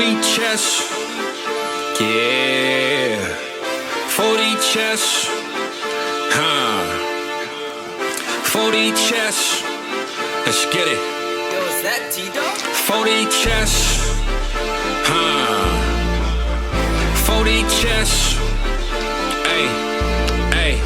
40 chess. Yeah. 40 chess. 40 chess. Let's get it. Yo, is that T-Dog? 40 chess. 40 chess. Hey.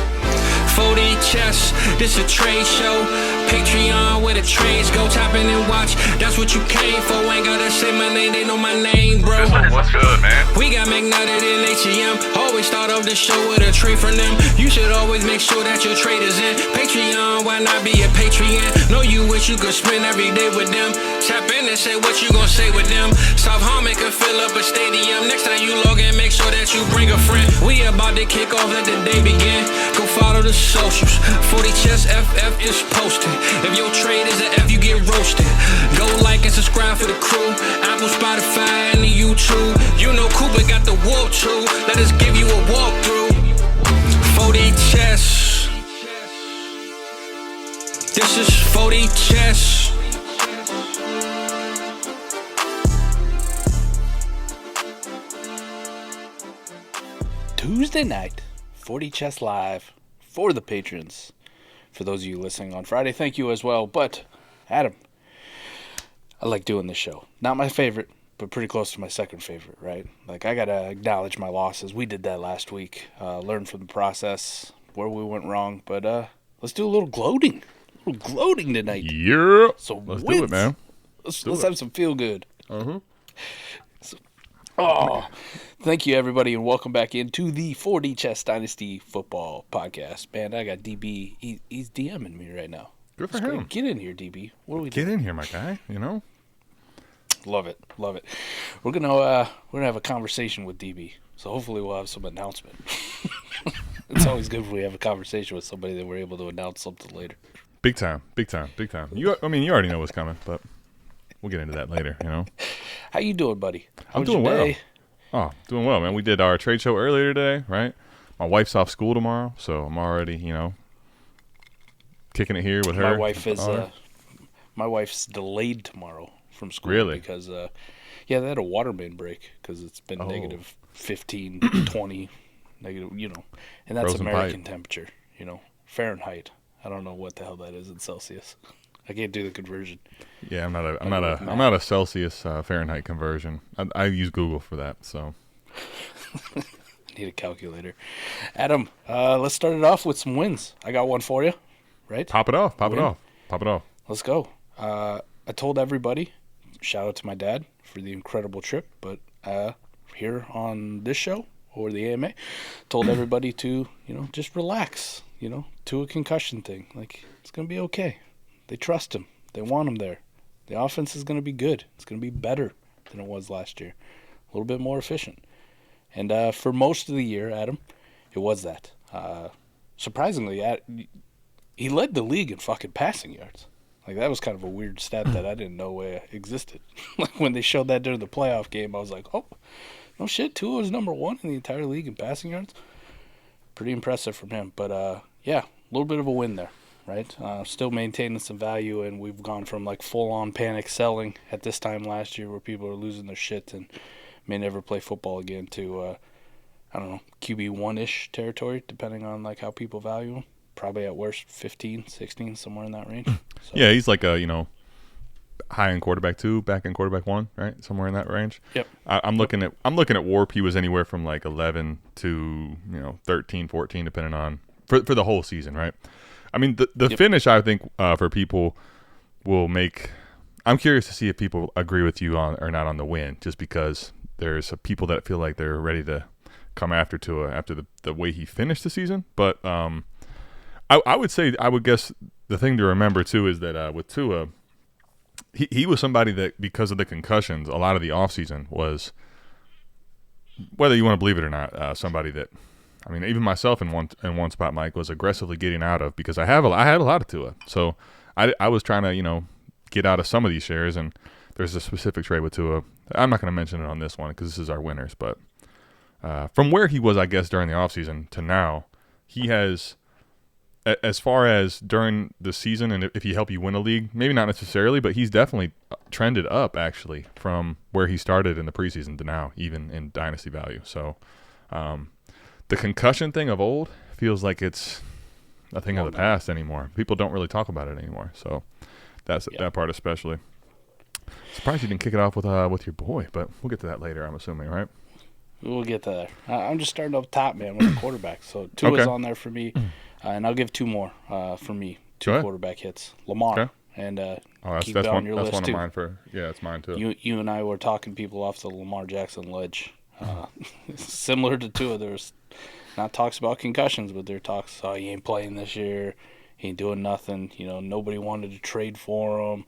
40 chess. This a trade show. Patreon where the trades go. Tap in and watch. That's what you came for. Ain't gotta say my name. They know my name, bro. What's good, man? We got McNutted in ATM. Always start off the show with a trade from them. You should always make sure that your trade is in. Patreon, why not be a Patreon? Know you wish you could spend every day with them. Tap in and say what you gon' say with them. South Harmon can fill up a stadium. Next time you log in, make sure that you bring a friend. We about to kick off, let the day begin. Go follow the socials. 40 Chess FF is posted. If your trade is an F, you get roasted. Go like and subscribe for the crew. Apple, Spotify, and the YouTube. You know Cooper got the warp too. Let us give you a walkthrough. 40 Chess. This is 40 Chess. Tuesday night, 40 Chess Live for the patrons. For those of you listening on Friday, thank you as well. But, Adam, I like doing this show. Not my favorite, but pretty close to my second favorite, right? Like, I got to acknowledge my losses. We did that last week. Learn from the process, where we went wrong. But let's do a little gloating. A little gloating tonight. Yeah. So let's wins. do it, man. Let's have some feel good. Uh-huh. Thank you, everybody, and welcome back into the 4D Chess Dynasty Football Podcast. Man, I got DB. He's DMing me right now. Good for him. Get in here, DB. What are we Get doing? in here, my guy, you know? Love it. We're gonna have a conversation with DB, so hopefully we'll have some announcement. It's always good when we have a conversation with somebody that we're able to announce something later. Big time. You already know what's coming, but we'll get into that later, you know? How you doing, buddy? I'm doing well. Oh, doing well, man. We did our trade show earlier today, right? My wife's off school tomorrow, so I'm already, kicking it here with her. My wife's delayed tomorrow from school. Really? Because, they had a water main break because it's been negative 15, 20, negative, and that's Frozen American pipe. temperature, Fahrenheit. I don't know what the hell that is in Celsius. I can't do the conversion. Yeah, I'm not a Celsius Fahrenheit conversion. I use Google for that, so. I need a calculator. Adam, let's start it off with some wins. I got one for you, right? Pop it off. Let's go. I told everybody, shout out to my dad for the incredible trip, but here on this show or the AMA, told everybody to, just relax, to a concussion thing. Like, it's going to be okay. They trust him. They want him there. The offense is going to be good. It's going to be better than it was last year. A little bit more efficient. And for most of the year, Adam, it was that. Surprisingly, he led the league in fucking passing yards. Like, that was kind of a weird stat that I didn't know existed. Like, when they showed that during the playoff game, I was like, oh, no shit, Tua was number one in the entire league in passing yards. Pretty impressive from him. But, a little bit of a win there. Right, still maintaining some value, and we've gone from like full-on panic selling at this time last year, where people are losing their shit and may never play football again, to I don't know, QB1-ish territory, depending on like how people value him. Probably at worst 15, 16, somewhere in that range. So, yeah, he's like a high end quarterback 2, back end quarterback 1, right, somewhere in that range. Yep. I'm looking at Warp. He was anywhere from like 11 to 13, 14, depending on for the whole season, right? I mean, the finish, I think, for people will make – I'm curious to see if people agree with you on or not on the win, just because there's people that feel like they're ready to come after Tua after the way he finished the season. But I would guess the thing to remember, too, is that with Tua, he was somebody that, because of the concussions, a lot of the offseason was, whether you want to believe it or not, somebody that – I mean, even myself in one spot, Mike, was aggressively getting out of, because I had a lot of Tua. So I was trying to, get out of some of these shares, and there's a specific trade with Tua. I'm not going to mention it on this one because this is our winners, but from where he was, I guess, during the offseason to now, he has as far as during the season and if he helped you win a league, maybe not necessarily, but he's definitely trended up actually from where he started in the preseason to now, even in dynasty value. So the concussion thing of old feels like it's a thing of the past anymore. People don't really talk about it anymore. So that part especially. Surprised you didn't kick it off with your boy, but we'll get to that later, I'm assuming, right? We'll get to that. I'm just starting up top, man, with the quarterback. So Tua's on there for me, and I'll give two more for me. Two quarterback hits. Lamar, and keep it on your list, one too. of mine it's mine, too. You and I were talking people off the Lamar Jackson ledge. Similar to Tua, there's not talks about concussions, but there are talks, he ain't playing this year, he ain't doing nothing. Nobody wanted to trade for him.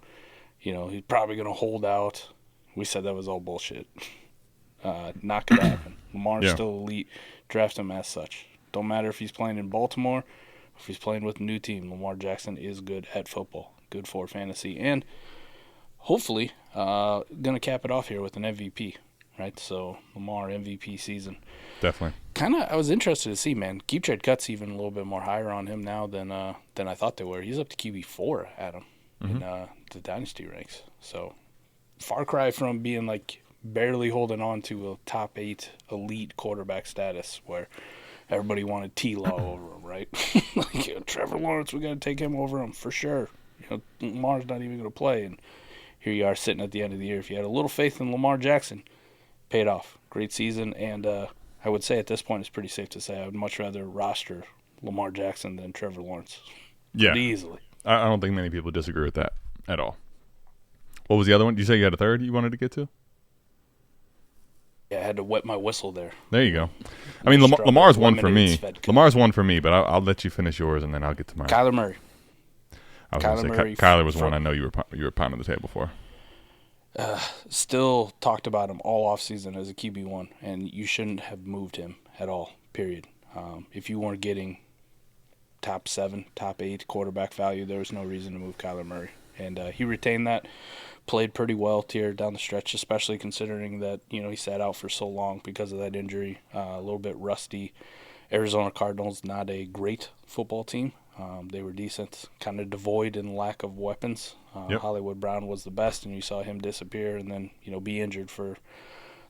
He's probably going to hold out. We said that was all bullshit. Not going to happen. Lamar's still elite. Draft him as such. Don't matter if he's playing in Baltimore or if he's playing with a new team. Lamar Jackson is good at football. Good for fantasy. And hopefully going to cap it off here with an MVP, right? So Lamar MVP season. Definitely. I was interested to see, man. Keep trade cuts even a little bit more higher on him now than I thought they were. He's up to QB4, Adam, in the Dynasty ranks. So far cry from being like barely holding on to a top 8 elite quarterback status where everybody wanted T-Law over him, right? Trevor Lawrence, we got to take him over him for sure. Lamar's not even going to play, and here you are sitting at the end of the year. If you had a little faith in Lamar Jackson, paid off. Great season, and I would say at this point it's pretty safe to say I would much rather roster Lamar Jackson than Trevor Lawrence. Yeah. Pretty easily. I don't think many people disagree with that at all. What was the other one? Did you say you had a third you wanted to get to? Yeah, I had to wet my whistle there. There you go. I mean, Lamar's one for me. Lamar's one for me, but I'll let you finish yours, and then I'll get to mine. Kyler Murray. Kyler was one I know you were pounding the table for. Still talked about him all offseason as a QB1, and you shouldn't have moved him at all, period. If you weren't getting top 7, top 8 quarterback value, there was no reason to move Kyler Murray. And he retained that, played pretty well here down the stretch, especially considering that, he sat out for so long because of that injury, a little bit rusty. Arizona Cardinals, not a great football team. They were decent, kind of devoid in lack of weapons. Hollywood Brown was the best, and you saw him disappear and then, be injured for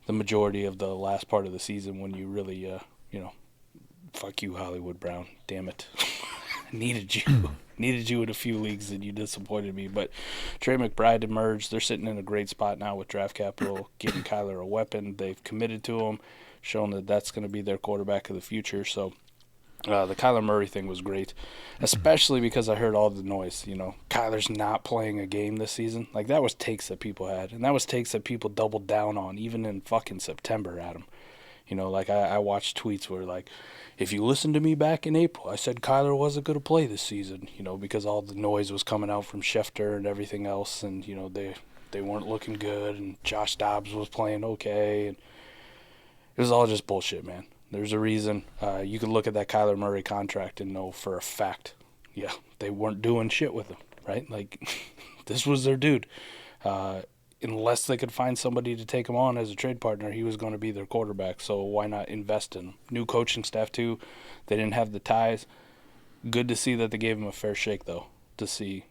the majority of the last part of the season when you really, fuck you, Hollywood Brown. Damn it. Needed you in a few leagues, and you disappointed me. But Trey McBride emerged. They're sitting in a great spot now with draft capital, giving Kyler a weapon. They've committed to him, shown that that's going to be their quarterback of the future. So the Kyler Murray thing was great, especially because I heard all the noise. Kyler's not playing a game this season. Like, that was takes that people had, and that was takes that people doubled down on, even in fucking September, Adam. I watched tweets where, if you listened to me back in April, I said Kyler wasn't going to play this season, because all the noise was coming out from Schefter and everything else, and, they weren't looking good, and Josh Dobbs was playing okay, and it was all just bullshit, man. There's a reason. You can look at that Kyler Murray contract and know for a fact, they weren't doing shit with him, right? This was their dude. Unless they could find somebody to take him on as a trade partner, he was going to be their quarterback, so why not invest in him? New coaching staff, too. They didn't have the ties. Good to see that they gave him a fair shake, though, to see,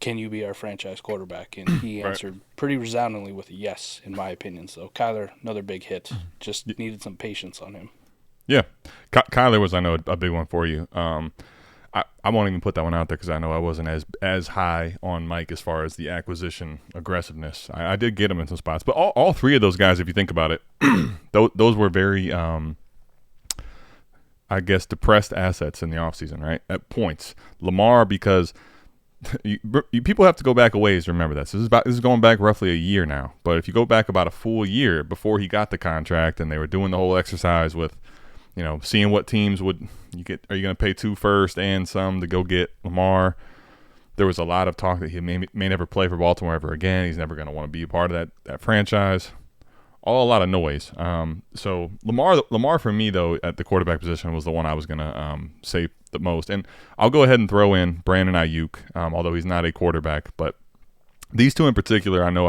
can you be our franchise quarterback? And he answered pretty resoundingly with a yes, in my opinion. So Kyler, another big hit. Just needed some patience on him. Yeah. Kyler was, I know, a big one for you. I won't even put that one out there because I know I wasn't as high on Mike as far as the acquisition aggressiveness. I did get him in some spots. But all three of those guys, if you think about it, those were very, depressed assets in the offseason, right? At points. Lamar, because people have to go back a ways to remember this. This is going back roughly a year now. But if you go back about a full year before he got the contract and they were doing the whole exercise with, seeing what teams would you get. Are you going to pay 2 first and some to go get Lamar? There was a lot of talk that he may never play for Baltimore ever again. He's never going to want to be a part of that franchise. A lot of noise. So Lamar for me, though, at the quarterback position was the one I was going to say the most. And I'll go ahead and throw in Brandon Ayuk, although he's not a quarterback. But these two in particular, I know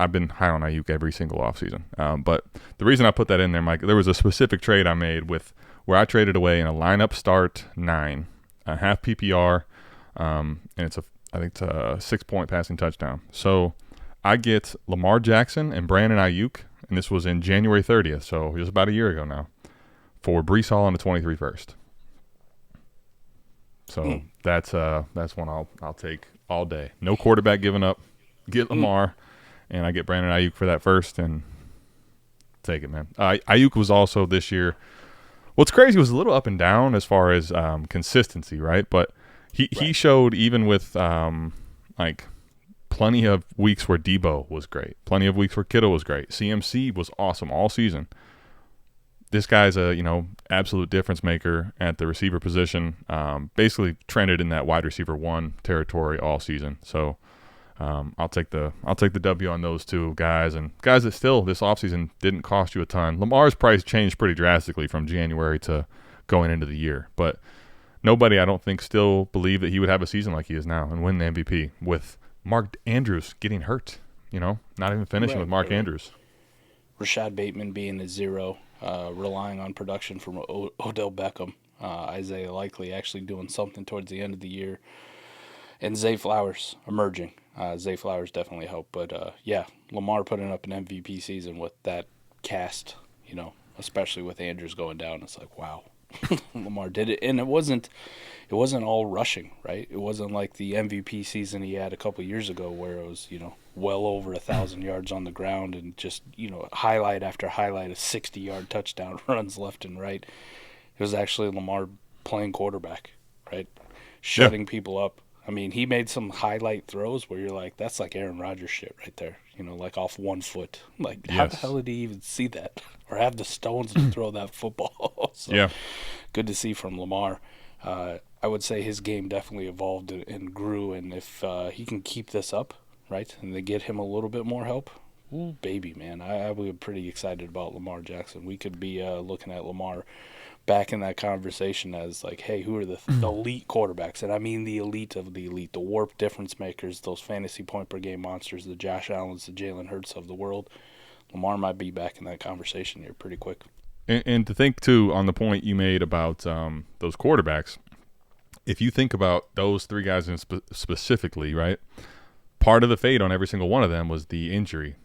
I've been high on Ayuk every single offseason. But the reason I put that in there, Mike, there was a specific trade I made where I traded away in a lineup start 9 half PPR, and I think it's a 6-point passing touchdown. So I get Lamar Jackson and Brandon Ayuk, and this was in January 30th, so it was about a year ago now, for Breece Hall and the 23 first. So that's one I'll take all day. No quarterback giving up. Get Lamar, and I get Brandon Ayuk for that first, and take it, man. Ayuk was also this year. What's crazy was a little up and down as far as consistency, right? But he showed, even with like plenty of weeks where Debo was great, plenty of weeks where Kittle was great. CMC was awesome all season. This guy's a absolute difference maker at the receiver position. Basically trended in that wide receiver 1 territory all season. So I'll take the W on those two guys, and guys that still this offseason didn't cost you a ton. Lamar's price changed pretty drastically from January to going into the year, but nobody, I don't think, still believed that he would have a season like he is now and win the MVP with Mark Andrews getting hurt. Not even finishing with Mark Andrews. Rashad Bateman being a 0, relying on production from Odell Beckham, Isaiah Likely actually doing something towards the end of the year, and Zay Flowers emerging. Zay Flowers definitely helped, but Lamar putting up an MVP season with that cast, especially with Andrews going down. It's like, wow, Lamar did it, and it wasn't all rushing, right? It wasn't like the MVP season he had a couple years ago where it was, well over 1,000 yards on the ground and just, highlight after highlight of 60-yard touchdown runs left and right. It was actually Lamar playing quarterback, right? Shutting people up. I mean, he made some highlight throws where you're like, that's like Aaron Rodgers shit right there, like off 1 foot. Like, how the hell did he even see that or have the stones to throw that football? So, good to see from Lamar. I would say his game definitely evolved and grew, and if he can keep this up, right, and they get him a little bit more help, ooh, baby, man, I was pretty excited about Lamar Jackson. We could be looking at Lamar back in that conversation as like, hey, who are the elite quarterbacks? And I mean the elite of the elite, the warp difference makers, those fantasy point per game monsters, the Josh Allens, the Jalen Hurts of the world. Lamar might be back in that conversation here pretty quick. And to think, too, on the point you made about those quarterbacks, if you think about those 3 guys specifically, right, part of the fate on every single one of them was the injury.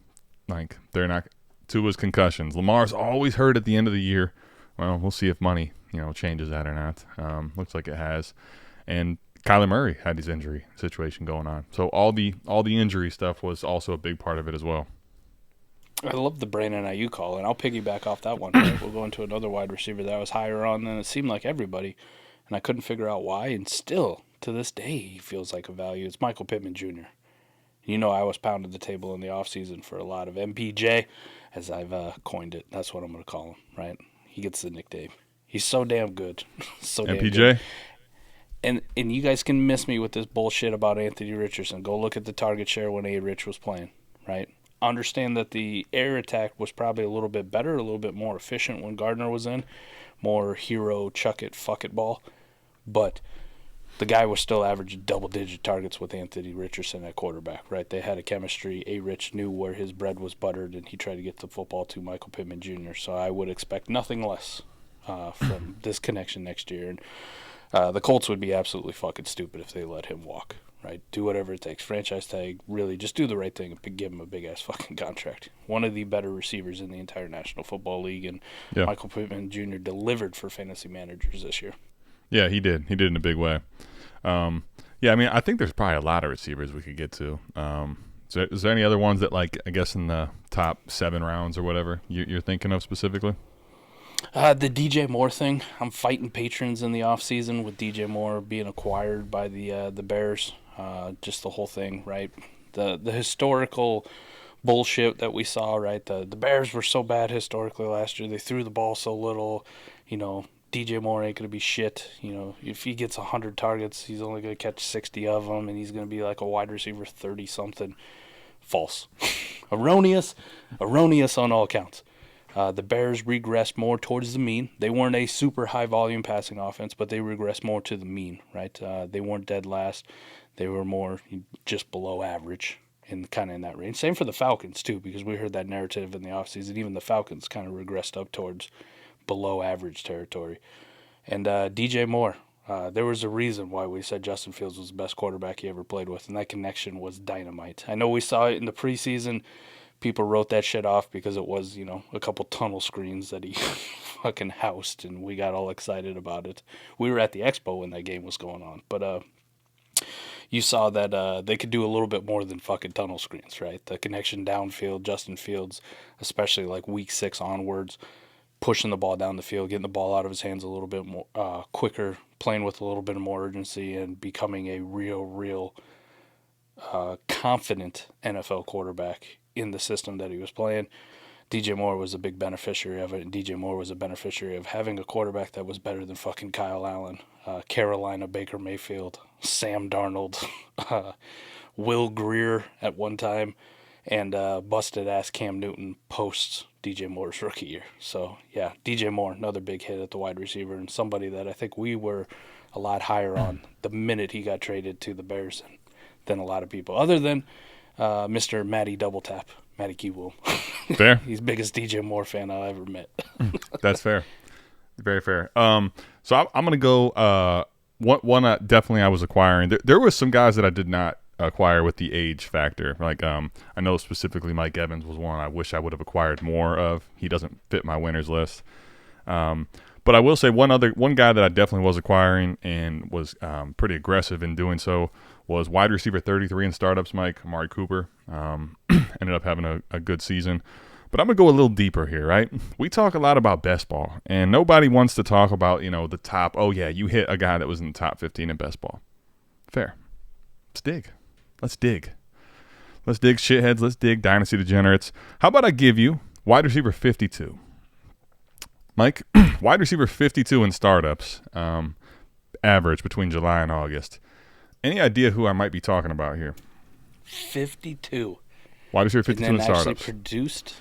Like, they're not – Tua's concussions. Lamar's always hurt at the end of the year. Well, we'll see if money, changes that or not. Looks like it has. And Kyler Murray had his injury situation going on. So all the injury stuff was also a big part of it as well. I love the Brandon Ayuk call, and I'll piggyback off that one. Right? We'll go into another wide receiver that I was higher on than it seemed like everybody, and I couldn't figure out why. And still, to this day, he feels like a value. It's Michael Pittman Jr. I was pounding the table in the offseason for a lot of MPJ, as I've coined it. That's what I'm going to call him, right? He gets the nickname. He's so damn good. So damn MPJ? good. And you guys can miss me with this bullshit about Anthony Richardson. Go look at the target share when A-Rich was playing, right? Understand that the air attack was probably a little bit better, a little bit more efficient when Gardner was in. More hero, chuck it, fuck it ball. But the guy was still averaging double-digit targets with Anthony Richardson at quarterback, right? They had a chemistry. A-Rich knew where his bread was buttered, and he tried to get the football to Michael Pittman Jr. So I would expect nothing less from this connection next year. And the Colts would be absolutely fucking stupid if they let him walk, right? Do whatever it takes. Franchise tag, really, just do the right thing and give him a big-ass fucking contract. One of the better receivers in the entire National Football League, and Michael Pittman Jr. delivered for fantasy managers this year. Yeah, he did. He did in a big way. I think there's probably a lot of receivers we could get to. Is there any other ones that, like, I guess in the top 7 rounds or whatever you're thinking of specifically? The DJ Moore thing. I'm fighting patrons in the offseason with DJ Moore being acquired by the Bears. Just the whole thing, right? The historical bullshit that we saw, right? The Bears were so bad historically last year. They threw the ball so little, DJ Moore ain't going to be shit. If he gets 100 targets, he's only going to catch 60 of them, and he's going to be like a wide receiver 30-something. False. Erroneous on all accounts. The Bears regressed more towards the mean. They weren't a super high-volume passing offense, but they regressed more to the mean, right? They weren't dead last. They were more just below average and kind of in that range. Same for the Falcons, too, because we heard that narrative in the offseason. Even the Falcons kind of regressed up towards below average territory. And DJ Moore, There was a reason why we said Justin Fields was the best quarterback he ever played with, and that connection was dynamite. I know we saw it in the preseason. People wrote that shit off because it was, a couple tunnel screens that he fucking housed, and we got all excited about it. We were at the expo when that game was going on, but you saw that they could do a little bit more than fucking tunnel screens, right? The connection downfield, Justin Fields, especially like week 6 onwards, pushing the ball down the field, getting the ball out of his hands a little bit more quicker, playing with a little bit more urgency, and becoming a real confident NFL quarterback in the system that he was playing. DJ Moore was a big beneficiary of it, and DJ Moore was a beneficiary of having a quarterback that was better than fucking Kyle Allen, Carolina Baker Mayfield, Sam Darnold, Will Greer at one time, and busted-ass Cam Newton post DJ Moore's rookie year. So, yeah, DJ Moore, another big hit at the wide receiver, and somebody that I think we were a lot higher on the minute he got traded to the Bears than a lot of people, other than Mr. Matty Double Tap, Matty Keywool. Fair. He's the biggest DJ Moore fan I ever met. That's fair. Very fair. So I'm going to go one definitely I was acquiring. There were some guys that I did not acquire with the age factor. Like I know specifically Mike Evans was one I wish I would have acquired more of. He doesn't fit my winners list. But I will say one guy that I definitely was acquiring and was pretty aggressive in doing so was wide receiver 33 in startups, Mike, Amari Cooper. Ended up having a good season. But I'm going to go a little deeper here, right? We talk a lot about best ball, and nobody wants to talk about, the top, you hit a guy that was in the top 15 in best ball. Fair. Let's dig. Let's dig, shitheads. Let's dig, Dynasty degenerates. How about I give you wide receiver 52? Mike, wide receiver 52 in startups, average between July and August. Any idea who I might be talking about here? 52. Wide receiver 52 in startups. Actually produced.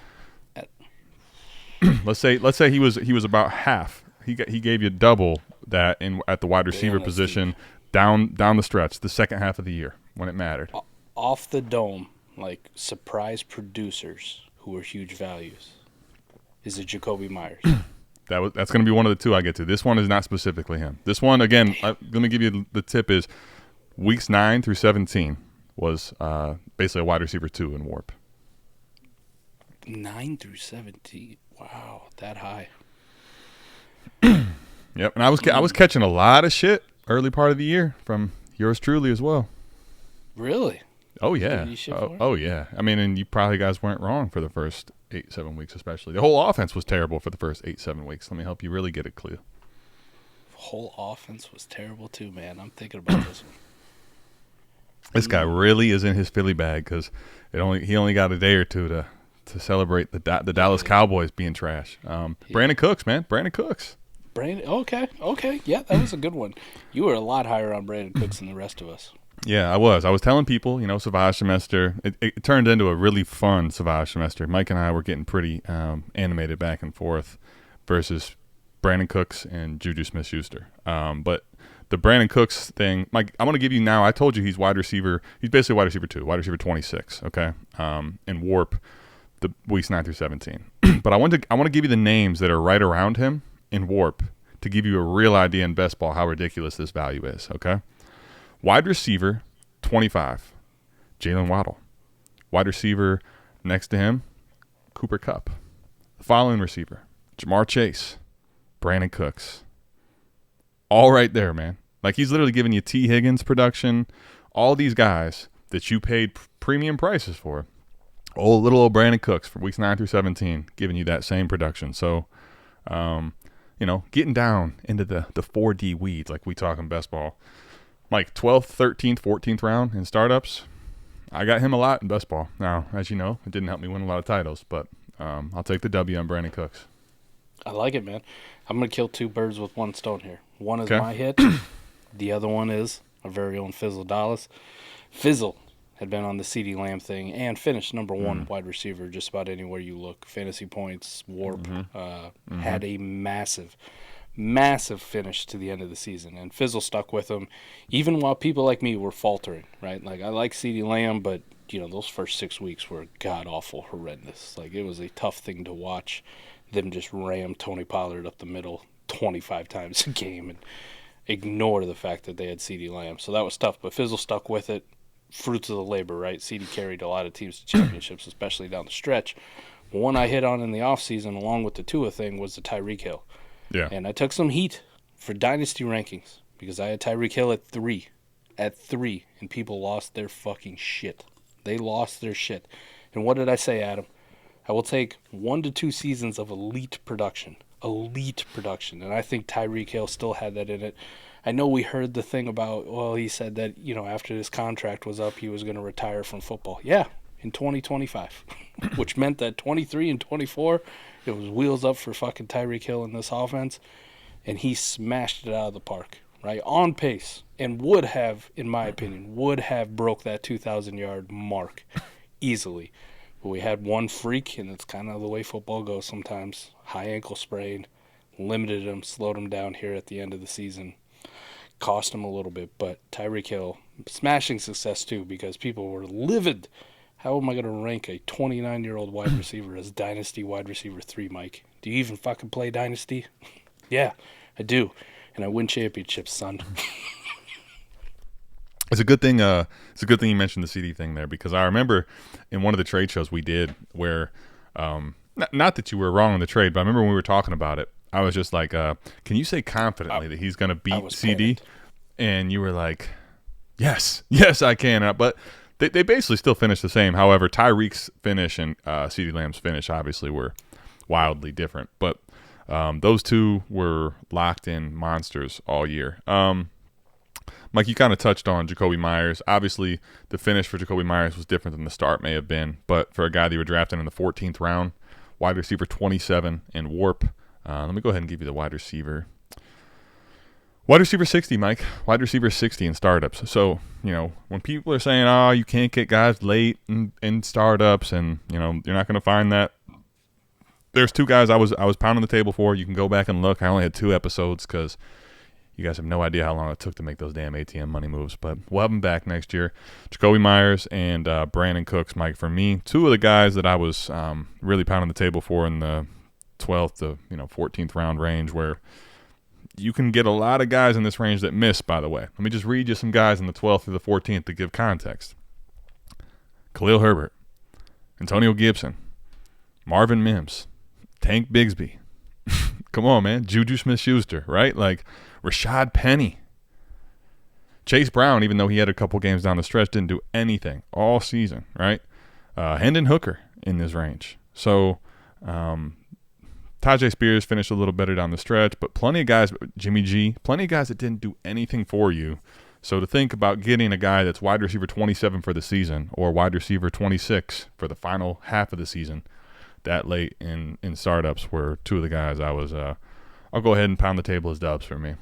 Let's say he was about half. He gave you double that at the wide receiver position down the stretch, the second half of the year when it mattered. Off the dome, like surprise producers who were huge values. Is it Jacoby Myers? That's going to be one of the two I get to. This one is not specifically him. This one, again, let me give you the tip is weeks 9 through 17 was basically a wide receiver 2 in WARP. 9 through 17. Wow, that high. Yep, and I was catching a lot of shit early part of the year from yours truly as well. Really? Oh yeah. Oh yeah. I mean, and you probably guys weren't wrong for the first 8-7 weeks, especially. The whole offense was terrible for the first 8-7 weeks. Let me help you really get it clear. Whole offense was terrible too, man. I'm thinking about this one. This guy really is in his Philly bag because he only got a day or two to celebrate the Dallas Cowboys being trash. Brandon Cooks, man. Brandon Cooks. Okay. Yeah, that was a good one. You were a lot higher on Brandon Cooks than the rest of us. Yeah, I was. I was telling people, Savage semester. It turned into a really fun Savage semester. Mike and I were getting pretty animated back and forth versus Brandon Cooks and Juju Smith-Schuster. But the Brandon Cooks thing, Mike, I'm going to give you now. I told you he's wide receiver. He's basically wide receiver 2, wide receiver 26, okay, in WARP, the weeks 9 through 17. But I want to give you the names that are right around him in WARP to give you a real idea in best ball how ridiculous this value is, okay? Wide receiver 25, Jalen Waddle. Wide receiver next to him, Cooper Kupp. The following receiver, Jamar Chase, Brandon Cooks. All right there, man. Like he's literally giving you T. Higgins production, all these guys that you paid premium prices for. Little old Brandon Cooks from weeks 9 through 17 giving you that same production. So, getting down into the 4D weeds like we talk in best ball. Mike, 12th, 13th, 14th round in startups. I got him a lot in best ball. Now, as you know, it didn't help me win a lot of titles, but I'll take the W on Brandon Cooks. I like it, man. I'm going to kill 2 birds with 1 stone here. One is my hit. The other one is our very own Fizzle Dallas. Fizzle had been on the CeeDee Lamb thing and finished number 1 wide receiver just about anywhere you look. Fantasy points, WARP, had a massive finish to the end of the season. And Fizzle stuck with him even while people like me were faltering, right? Like, I like CeeDee Lamb, but, those first 6 weeks were god-awful, horrendous. Like, it was a tough thing to watch them just ram Tony Pollard up the middle 25 times a game. And ignore the fact that they had CeeDee Lamb. So that was tough, but Fizzle stuck with it. Fruits of the labor, right? CeeDee carried a lot of teams to championships, especially down the stretch. One I hit on in the offseason, along with the Tua thing, was the Tyreek Hill. Yeah. And I took some heat for Dynasty rankings because I had Tyreek Hill at 3. At 3, and people lost their fucking shit. They lost their shit. And what did I say, Adam? I will take 1 to 2 seasons of elite production. Elite production. And I think Tyreek Hill still had that in it. I know we heard the thing about, well, he said that, after his contract was up, he was going to retire from football. Yeah, in 2025. Which meant that 23 and 24, it was wheels up for fucking Tyreek Hill in this offense. And he smashed it out of the park, right? On pace. And would have, in my opinion, broke that 2,000-yard mark easily. But we had one freak, and it's kind of the way football goes sometimes. High ankle sprain, limited him, slowed him down here at the end of the season. Cost him a little bit, but Tyreek Hill, smashing success too, because people were livid. How am I going to rank a 29-year-old wide receiver as Dynasty wide receiver 3, Mike? Do you even fucking play Dynasty? Yeah, I do. And I win championships, son. It's a good thing. It's a good thing you mentioned the CD thing there, because I remember in one of the trade shows we did where, not that you were wrong in the trade, but I remember when we were talking about it, I was just like, "Can you say confidently that he's going to beat CD?" Panicked. And you were like, "Yes, I can." But they basically still finished the same. However, Tyreek's finish and CD Lamb's finish obviously were wildly different. But those two were locked in monsters all year. Mike, you kind of touched on Jacoby Myers. Obviously, the finish for Jacoby Myers was different than the start may have been. But for a guy that you were drafting in the 14th round, wide receiver 27 in WARP. Let me go ahead and give you the wide receiver. Wide receiver 60, Mike. Wide receiver 60 in startups. So, when people are saying, "Oh, you can't get guys late in startups," and you're not going to find that. There's 2 guys I was pounding the table for. You can go back and look. I only had 2 episodes because you guys have no idea how long it took to make those damn ATM money moves. But we'll have them back next year. Jacoby Myers and Brandon Cooks, Mike. For me, 2 of the guys that I was really pounding the table for in the 12th to 14th round range, where you can get a lot of guys in this range that miss, by the way. Let me just read you some guys in the 12th through the 14th to give context. Khalil Herbert, Antonio Gibson, Marvin Mims, Tank Bigsby. Come on, man. Juju Smith-Schuster, right? Like Rashad Penny. Chase Brown, even though he had a couple games down the stretch, didn't do anything all season, right? Hendon Hooker in this range. So, Tajay Spears finished a little better down the stretch, but plenty of guys, Jimmy G, plenty of guys that didn't do anything for you. So to think about getting a guy that's wide receiver 27 for the season or wide receiver 26 for the final half of the season that late in startups were 2 of the guys I was, I'll go ahead and pound the table as dubs for me.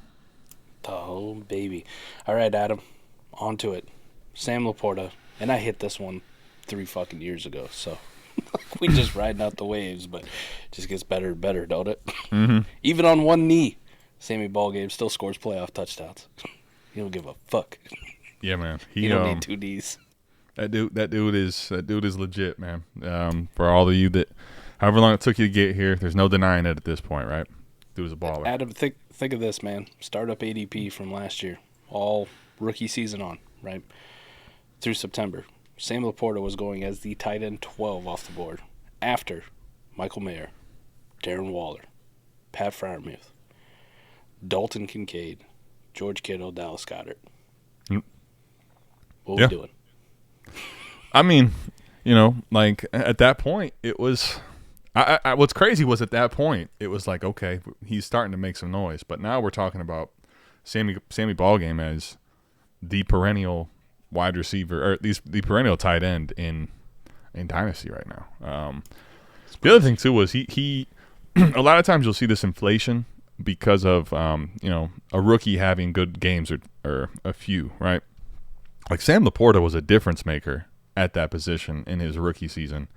Oh, baby. All right, Adam, on to it. Sam LaPorta, and I hit this one 3 fucking years ago, so we just riding out the waves, but it just gets better and better, don't it? Mm-hmm. Even on one knee, Sammy Ballgame still scores playoff touchdowns. He don't give a fuck. Yeah, man. He don't need 2 knees. That dude is legit, man. For all of you that, however long it took you to get here, there's no denying it at this point, right? Dude is a baller. Adam, think of this, man. Startup ADP from last year, all rookie season on, right? Through September. Sam LaPorta was going as the tight end 12 off the board after Michael Mayer, Darren Waller, Pat Freiermuth, Dalton Kincaid, George Kittle, Dallas Goedert. What we doing? I mean, like at that point, it was. What's crazy was at that point, it was like, okay, he's starting to make some noise, but now we're talking about Sammy Ballgame as the perennial wide receiver, or at least the perennial tight end in Dynasty right now. The other thing too was he a lot of times you'll see this inflation because of a rookie having good games or a few, right? Like Sam LaPorta was a difference maker at that position in his rookie season.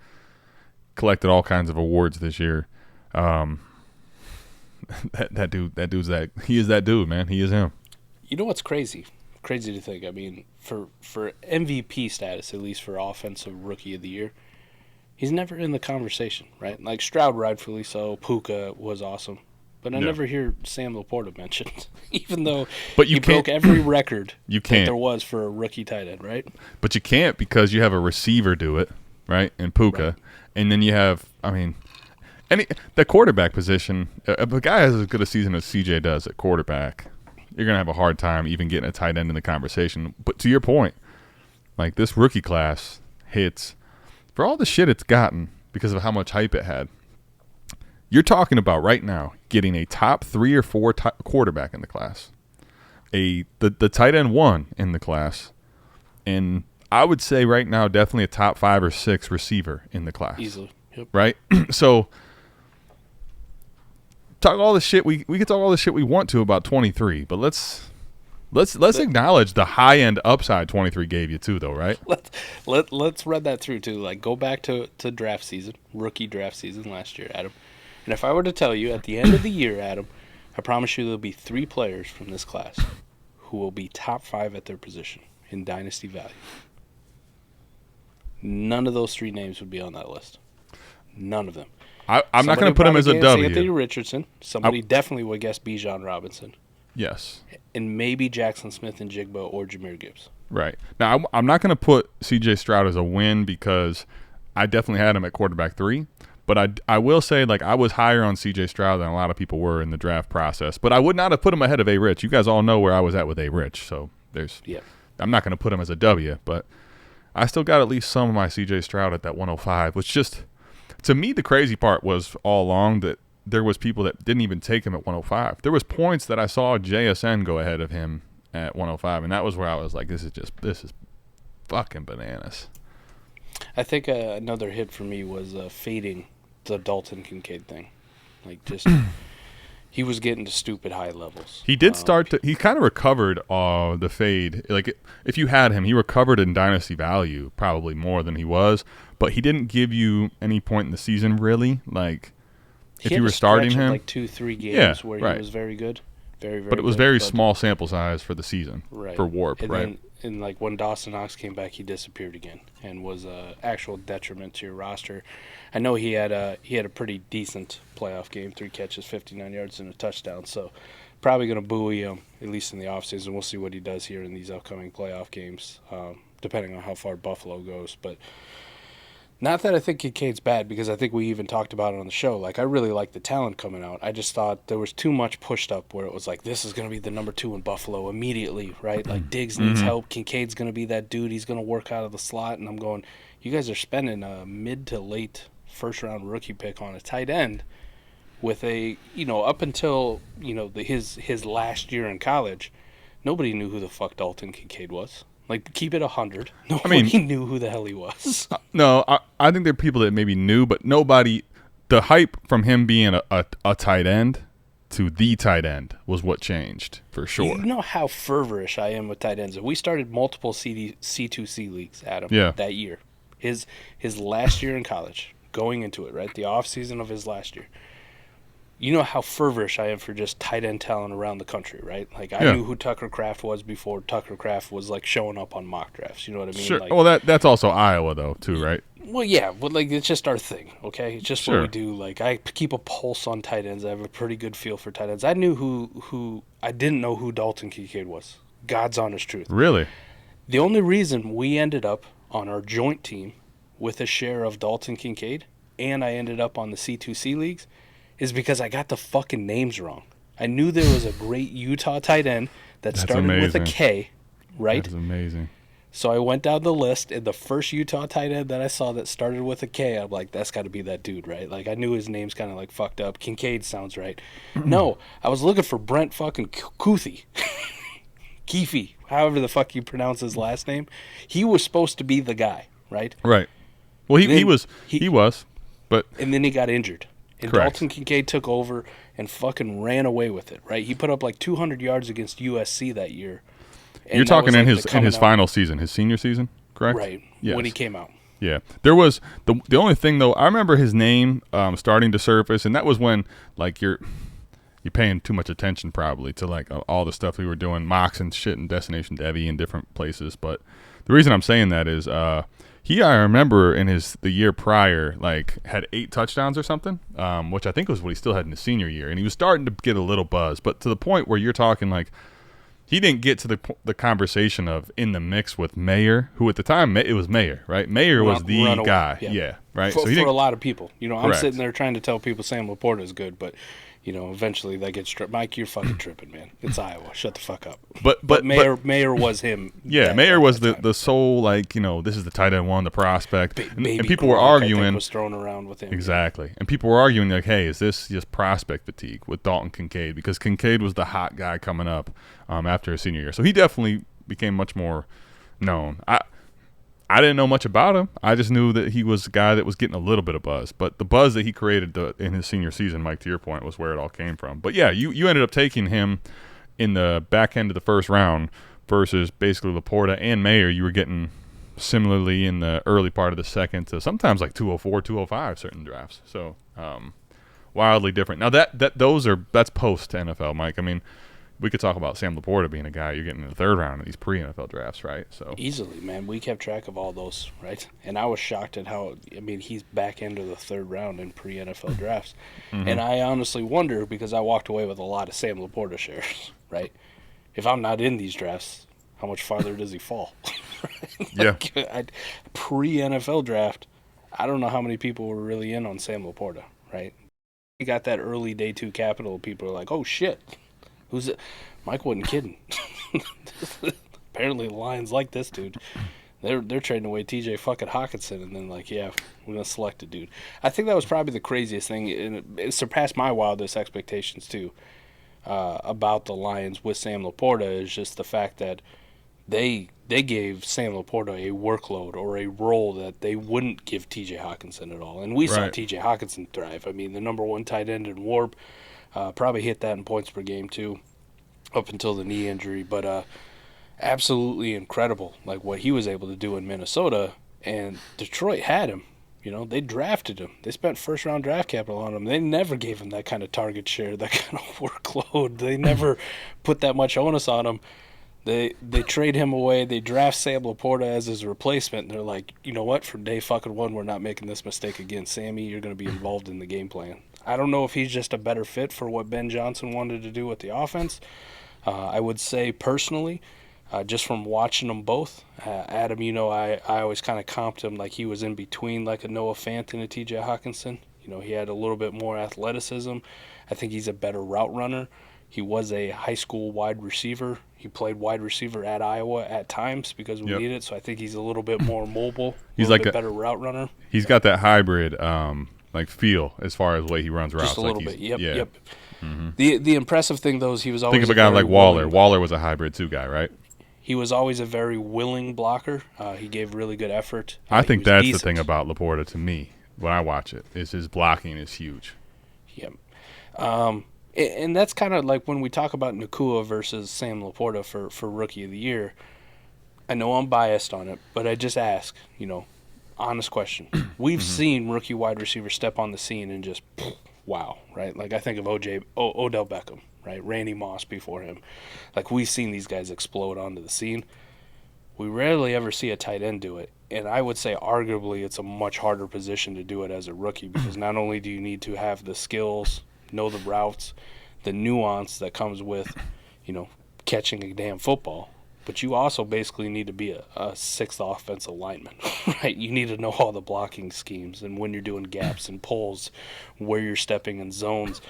Collected all kinds of awards this year. He is that dude, man. He is him. You know what's crazy? Crazy to think. I mean, for MVP status, at least for offensive rookie of the year, he's never in the conversation, right? Like Stroud, rightfully so. Puka was awesome, but I Yeah. never hear Sam LaPorta mentioned, even though But you he broke can't- every record You that can't. there was for a rookie tight end, right? But you can't because you have a receiver do it, right? And Puka. Right. And then you have, the quarterback position, if a guy has as good a season as CJ does at quarterback, you're going to have a hard time even getting a tight end in the conversation. But to your point, like this rookie class hits, for all the shit it's gotten because of how much hype it had, you're talking about right now getting a top 3 or 4 quarterback in the class, the tight end 1 in the class, and I would say right now definitely a top 5 or 6 receiver in the class. Easily. Yep. Right? So talk all the shit we can talk all the shit we want to about 23, but let's acknowledge the high end upside 23 gave you too, though, right? Let's run that through too. Like go back to draft season, rookie draft season last year, Adam. And if I were to tell you at the end of the year, Adam, I promise you there'll be 3 players from this class who will be top 5 at their position in dynasty value. None of those 3 names would be on that list. None of them. I'm not going to put him as a W. Anthony Richardson. Somebody definitely would guess Bijan Robinson. Yes. And maybe Jackson Smith and Jigba or Jahmyr Gibbs. Right. Now, I'm not going to put C.J. Stroud as a win because I definitely had him at quarterback 3. But I will say, like, I was higher on C.J. Stroud than a lot of people were in the draft process. But I would not have put him ahead of A. Rich. You guys all know where I was at with A. Rich. So I'm not going to put him as a W. But I still got at least some of my C.J. Stroud at that 105, which just, to me, the crazy part was all along that there was people that didn't even take him at 105. There was points that I saw JSN go ahead of him at 105, and that was where I was like, this is fucking bananas. I think another hit for me was fading the Dalton Kincaid thing. Like, just, he was getting to stupid high levels. He did he kind of recovered the fade. Like, if you had him, he recovered in dynasty value probably more than he was, but he didn't give you any point in the season, really. Like, if you were starting him, like 2-3 games where he was very good, very but it was good, very small sample size for the season, right, for Warp, and right? And like when Dawson Knox came back, he disappeared again and was actual detriment to your roster. I know he had a pretty decent playoff game, 3 catches, 59 yards, and a touchdown. So probably going to buoy him at least in the offseason. We'll see what he does here in these upcoming playoff games, depending on how far Buffalo goes, but. Not that I think Kincaid's bad, because I think we even talked about it on the show. Like, I really like the talent coming out. I just thought there was too much pushed up where it was like, this is going to be the number 2 in Buffalo immediately, right? Like, Diggs needs help. Kincaid's going to be that dude. He's going to work out of the slot. And I'm going, you guys are spending a mid to late first-round rookie pick on a tight end with a, up until, his last year in college, nobody knew who the fuck Dalton Kincaid was. Like, keep it 100. Nobody knew who the hell he was. No, I think there are people that maybe knew, but nobody. The hype from him being a tight end to the tight end was what changed, for sure. You know how fervorish I am with tight ends. We started multiple C2C leagues, Adam, that year. His last year in college, going into it, right? The off season of his last year. You know how fervorish I am for just tight end talent around the country, right? Like, I knew who Tucker Kraft was before Tucker Kraft was, like, showing up on mock drafts. You know what I mean? Sure. Like, Well, that's also Iowa, though, too, right? Well, yeah, but, like, it's just our thing, okay? It's just what we do. Like, I keep a pulse on tight ends. I have a pretty good feel for tight ends. I knew who I didn't know who Dalton Kincaid was. God's honest truth. Really? The only reason we ended up on our joint team with a share of Dalton Kincaid, and I ended up on the C2C leagues, is because I got the fucking names wrong. I knew there was a great Utah tight end that started with a K, right? That's amazing. So I went down the list, and the first Utah tight end that I saw that started with a K, I'm like, that's got to be that dude, right? Like, I knew his name's kind of like fucked up. Kincaid sounds right. No, I was looking for Brent fucking Kuthi. Keefe, however the fuck you pronounce his last name. He was supposed to be the guy, right? Right. Well, he was, but... And then he got injured. And Correct. Dalton Kincaid took over and fucking ran away with it, right? He put up like 200 yards against USC that year. And You're talking in like his final season, his senior season, correct? Right, Yes. when he came out. Yeah. There was the only thing, though, I remember his name starting to surface, and that was when, like, you're paying too much attention probably to, like, all the stuff we were doing, mocks and shit and Destination Devi in different places. But the reason I'm saying that is I remember in the year prior, like had 8 touchdowns or something, which I think was what he still had in his senior year, and he was starting to get a little buzz, but to the point where you're talking like he didn't get to the conversation of in the mix with Mayer, who at the time it was Mayer, right? Mayer was the guy, yeah, right. For a lot of people, I'm Correct. sitting there trying to tell people Sam LaPorta is good, but eventually they get stripped. Mike, you're fucking tripping, man. It's Iowa. Shut the fuck up. But Mayer was him. Yeah, Mayer was the sole, like, this is the tight end one, the prospect. And people were arguing. I think was thrown around with him. Exactly. And people were arguing, like, hey, is this just prospect fatigue with Dalton Kincaid? Because Kincaid was the hot guy coming up after his senior year. So he definitely became much more known. I didn't know much about him. I just knew that he was a guy that was getting a little bit of buzz. But the buzz that he created in his senior season, Mike, to your point, was where it all came from. But, yeah, you ended up taking him in the back end of the first round versus basically LaPorta and Mayer. You were getting similarly in the early part of the second to sometimes like 204, 205 certain drafts. So wildly different. Now, that's post NFL, Mike. I mean, we could talk about Sam LaPorta being a guy you're getting in the third round of these pre-NFL drafts, right? So easily, man. We kept track of all those, right? And I was shocked at how, he's back into the third round in pre-NFL drafts. Mm-hmm. And I honestly wonder, because I walked away with a lot of Sam LaPorta shares, right? If I'm not in these drafts, how much farther does he fall? Like, yeah. Pre-NFL draft, I don't know how many people were really in on Sam LaPorta, right? He got that early day 2 capital. People are like, oh, shit. Who's it? Mike wasn't kidding. Apparently the Lions like this dude. They're trading away TJ fucking Hawkinson, and then like, yeah, we're gonna select a dude. I think that was probably the craziest thing, and it surpassed my wildest expectations too. About the Lions with Sam LaPorta is just the fact that they gave Sam LaPorta a workload or a role that they wouldn't give TJ Hawkinson at all, and we saw TJ Hawkinson thrive. I mean, the number 1 tight end in Warp. Probably hit that in points per game, too, up until the knee injury. But absolutely incredible, like what he was able to do in Minnesota. And Detroit had him. They drafted him. They spent first-round draft capital on him. They never gave him that kind of target share, that kind of workload. They never put that much onus on him. They trade him away. They draft Sam LaPorta as his replacement. And they're like, you know what? From day fucking 1, we're not making this mistake again. Sammy, you're going to be involved in the game plan. I don't know if he's just a better fit for what Ben Johnson wanted to do with the offense. I would say personally, just from watching them both, Adam, I always kind of comped him like he was in between like a Noah Fant and a TJ Hawkinson. He had a little bit more athleticism. I think he's a better route runner. He was a high school wide receiver. He played wide receiver at Iowa at times because we need it. So I think he's a little bit more mobile. He's like a better route runner. He's got that hybrid like feel as far as the way he runs routes. Just a little like bit. Yep. Yeah. Yep. Mm-hmm. The impressive thing though is he was always think of a guy like Waller. Waller was a hybrid too guy, right? He was always a very willing blocker. He gave really good effort. I think that's decent. The thing about LaPorta to me when I watch it is his blocking is huge. Yep. And that's kind of like when we talk about Nakua versus Sam LaPorta for Rookie of the Year. I know I'm biased on it, but I just ask, honest question. We've seen rookie wide receivers step on the scene and just, wow, right? Like I think of Odell Beckham, right? Randy Moss before him. Like we've seen these guys explode onto the scene. We rarely ever see a tight end do it. And I would say arguably it's a much harder position to do it as a rookie because not only do you need to have the skills, know the routes, the nuance that comes with, catching a damn football, but you also basically need to be a sixth offensive lineman, right? You need to know all the blocking schemes and when you're doing gaps and pulls, where you're stepping in zones.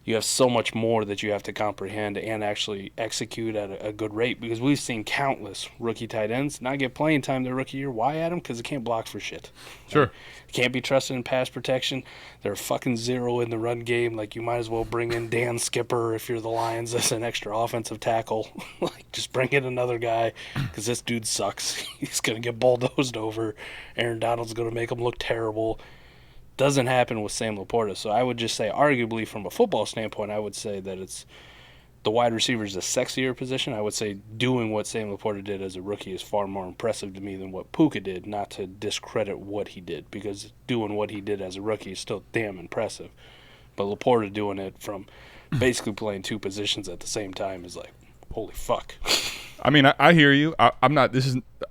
You have so much more that you have to comprehend and actually execute at a good rate because we've seen countless rookie tight ends not get playing time their rookie year. Why, Adam? Because they can't block for shit. Sure. Can't be trusted in pass protection. They're fucking zero in the run game. Like, you might as well bring in Dan Skipper if you're the Lions as an extra offensive tackle. Like, just bring in another guy because this dude sucks. He's going to get bulldozed over. Aaron Donald's going to make him look terrible. Doesn't happen with Sam LaPorta. So I would just say, arguably from a football standpoint, I would say that it's the wide receiver is a sexier position. I would say doing what Sam LaPorta did as a rookie is far more impressive to me than what Puka did, not to discredit what he did, because doing what he did as a rookie is still damn impressive. But LaPorta doing it from basically playing two positions at the same time is like, holy fuck. I mean, I hear you. I'm not.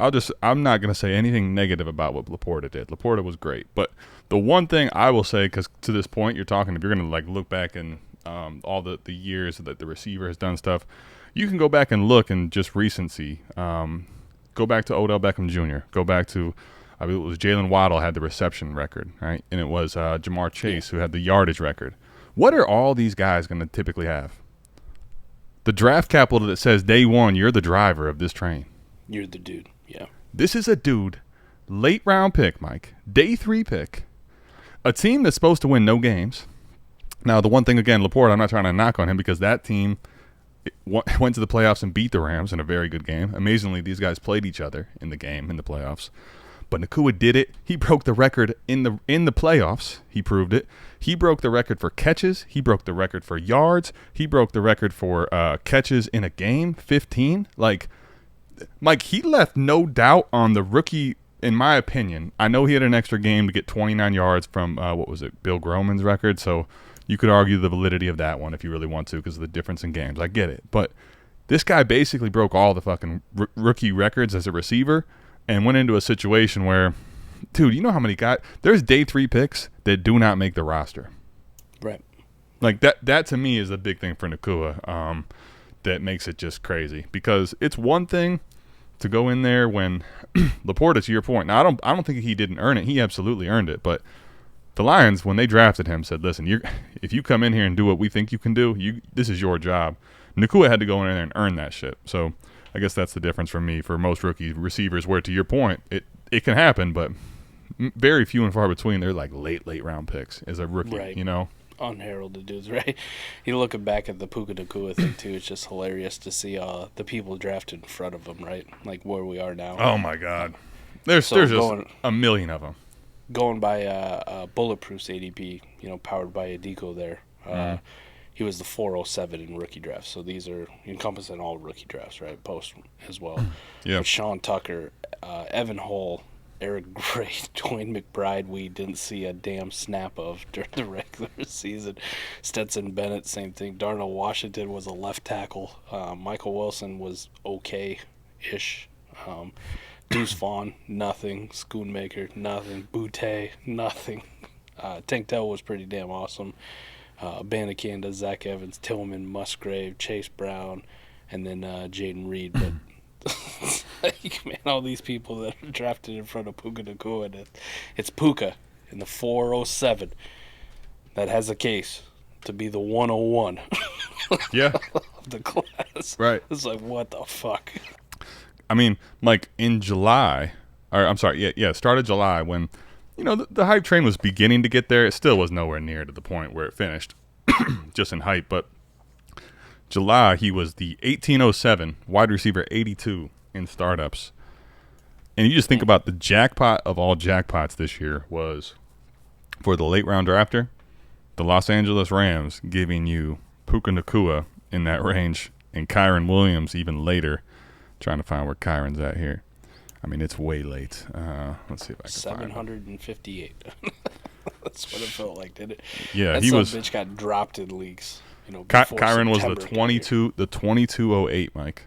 I'm not going to say anything negative about what LaPorta did. LaPorta was great, but the one thing I will say, because to this point, you're talking. If you're going to like look back and all the years that the receiver has done stuff, you can go back and look and just recency. Go back to Odell Beckham Jr. Go back to, I believe it was Jalen Waddle had the reception record, right? And it was Jamar Chase who had the yardage record. What are all these guys going to typically have? The draft capital that says day one, you're the driver of this train. You're the dude, yeah. This is a dude, late round pick, Mike, day 3 pick, a team that's supposed to win no games. Now, the one thing, again, LaPorta, I'm not trying to knock on him because that team went to the playoffs and beat the Rams in a very good game. Amazingly, these guys played each other in the game in the playoffs. But Nacua did it. He broke the record in the playoffs. He proved it. He broke the record for catches. He broke the record for yards. He broke the record for catches in a game, 15. Like, Mike, he left no doubt on the rookie, in my opinion. I know he had an extra game to get 29 yards from, Bill Groman's record. So you could argue the validity of that one if you really want to because of the difference in games. I get it. But this guy basically broke all the fucking rookie records as a receiver and went into a situation where, dude, you know how many guys – there's day 3 picks that do not make the roster. Right. Like, that to me is a big thing for Nacua that makes it just crazy because it's one thing to go in there when LaPorta, to your point. Now, I don't think he didn't earn it. He absolutely earned it. But the Lions, when they drafted him, said, listen, if you come in here and do what we think you can do, this is your job. Nacua had to go in there and earn that shit. So – I guess that's the difference for me for most rookie receivers where, to your point, it can happen, but very few and far between. They're like late round picks as a rookie, right. You know? Unheralded dudes, right? You looking back at the Puka Nacua thing, too, it's just hilarious to see the people drafted in front of him, right? Like where we are now. Oh, my God. There's just a million of them. Going by Bulletproof's ADP, powered by Adiko there. He was the 407 in rookie drafts. So these are encompassing all rookie drafts, right? Post as well. Yeah. With Sean Tucker, Evan Hull, Eric Gray, Dwayne McBride, we didn't see a damn snap of during the regular season. Stetson Bennett, same thing. Darnell Washington was a left tackle. Michael Wilson was okay-ish. Deuce Vaughn, nothing. Schoonmaker, nothing. Boutte, nothing. Tank Dell was pretty damn awesome. Banakanda, Zach Evans, Tillman, Musgrave, Chase Brown, and then Jaden Reed. But man, all these people that are drafted in front of Puka Nacua, and it's Puka in the 407 that has a case to be the 101. Yeah. Of the class. Right. It's like, what the fuck? I mean, like in July, or I'm sorry, start of July when – the hype train was beginning to get there. It still was nowhere near to the point where it finished, just in hype. But July, he was the 1807 wide receiver 82 in startups. And you just think about the jackpot of all jackpots this year was for the late round drafter, the Los Angeles Rams giving you Puka Nacua in that range and Kyron Williams even later. Trying to find where Kyron's at here. I mean, it's way late. Let's see if I can 758. That's what it felt like, didn't it? Yeah, that he was. Bitch got dropped in leagues. Kyron was the 2208, Mike.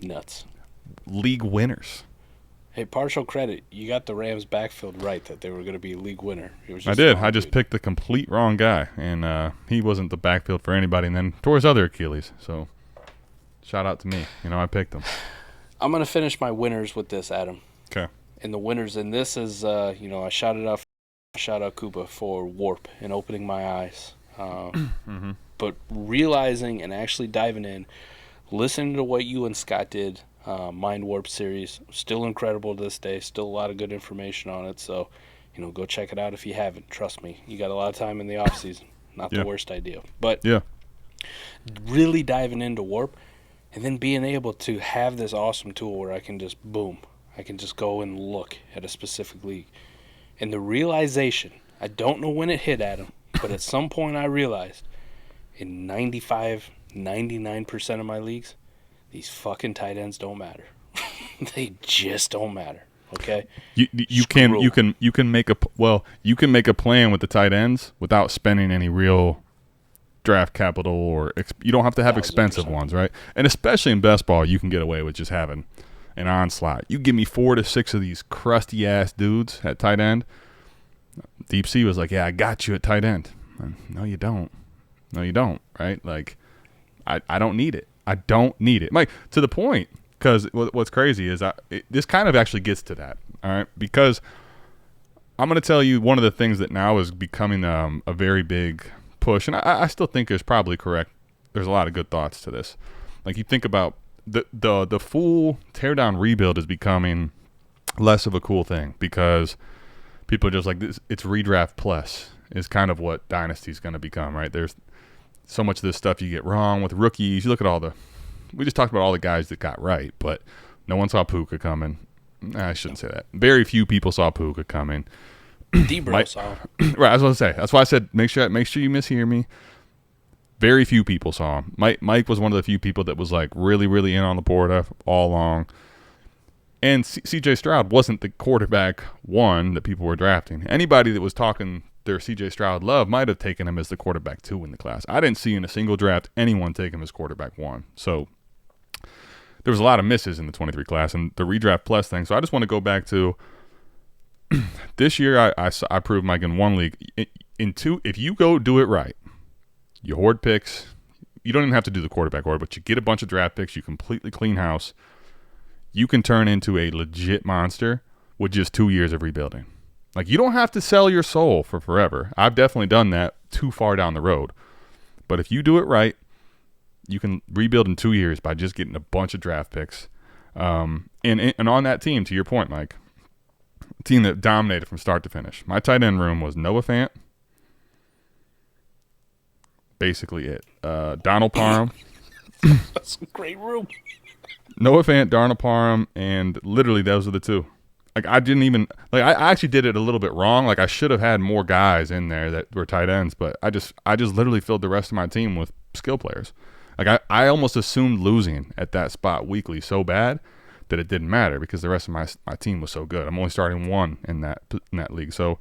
Nuts. League winners. Hey, partial credit. You got the Rams backfield right that they were going to be a league winner. I did. I just picked the complete wrong guy, and he wasn't the backfield for anybody. And then tore his other Achilles. So, shout out to me. I picked him. I'm going to finish my winners with this, Adam. Okay. And the winners, and this is, I shouted out Koopa for Warp and opening my eyes. But realizing and actually diving in, listening to what you and Scott did, Mind Warp series, still incredible to this day, still a lot of good information on it. So, go check it out if you haven't. Trust me, you got a lot of time in the off season. Not the worst idea. But really diving into Warp. And then being able to have this awesome tool where I can just, I can just go and look at a specific league. And the realization, I don't know when it hit, Adam, but at some point I realized in 99% of my leagues, these fucking tight ends don't matter. They just don't matter. Okay? You can make a plan with the tight ends without spending any real draft capital or you don't have to have expensive ones, right? And especially in best ball, you can get away with just having an onslaught. You give me 4 to 6 of these crusty ass dudes at tight end. Deep Sea was like, yeah, I got you at tight end. No, you don't. No, you don't, right? Like, I don't need it. I don't need it. Like, to the point, because what's crazy is this kind of actually gets to that, all right? Because I'm going to tell you one of the things that now is becoming a very big push, and I still think is probably correct. There's a lot of good thoughts to this. Like, you think about the full teardown rebuild is becoming less of a cool thing because people are just like, this. It's redraft plus is kind of what Dynasty is going to become, right? There's so much of this stuff you get wrong with rookies. You look at we just talked about all the guys that got right, but no one saw Puka coming. I shouldn't say that. Very few people saw Puka coming. Debro saw him. Right, I was going to say. That's why I said make sure you mishear me. Very few people saw him. Mike was one of the few people that was like really, really in on LaPorta all along. And C.J. Stroud wasn't the quarterback 1 that people were drafting. Anybody that was talking their C.J. Stroud love might have taken him as the quarterback 2 in the class. I didn't see in a single draft anyone take him as quarterback 1. So there was a lot of misses in the 23 class and the redraft plus thing. So I just want to go back to this year. I proved Mike in 1 league. In 2, if you go do it right, you hoard picks. You don't even have to do the quarterback hoard, but you get a bunch of draft picks. You completely clean house. You can turn into a legit monster with just 2 years of rebuilding. Like, you don't have to sell your soul for forever. I've definitely done that too far down the road. But if you do it right, you can rebuild in 2 years by just getting a bunch of draft picks. And on that team, to your point, Mike, a team that dominated from start to finish. My tight end room was Noah Fant. Basically it. Donald Parham. That's a great room. Noah Fant, Darnell Parham, and literally those are the 2. Like, I didn't even – like, I actually did it a little bit wrong. Like, I should have had more guys in there that were tight ends, but I just literally filled the rest of my team with skill players. Like, I almost assumed losing at that spot weekly so bad that it didn't matter because the rest of my team was so good. I'm only starting 1 in that league. So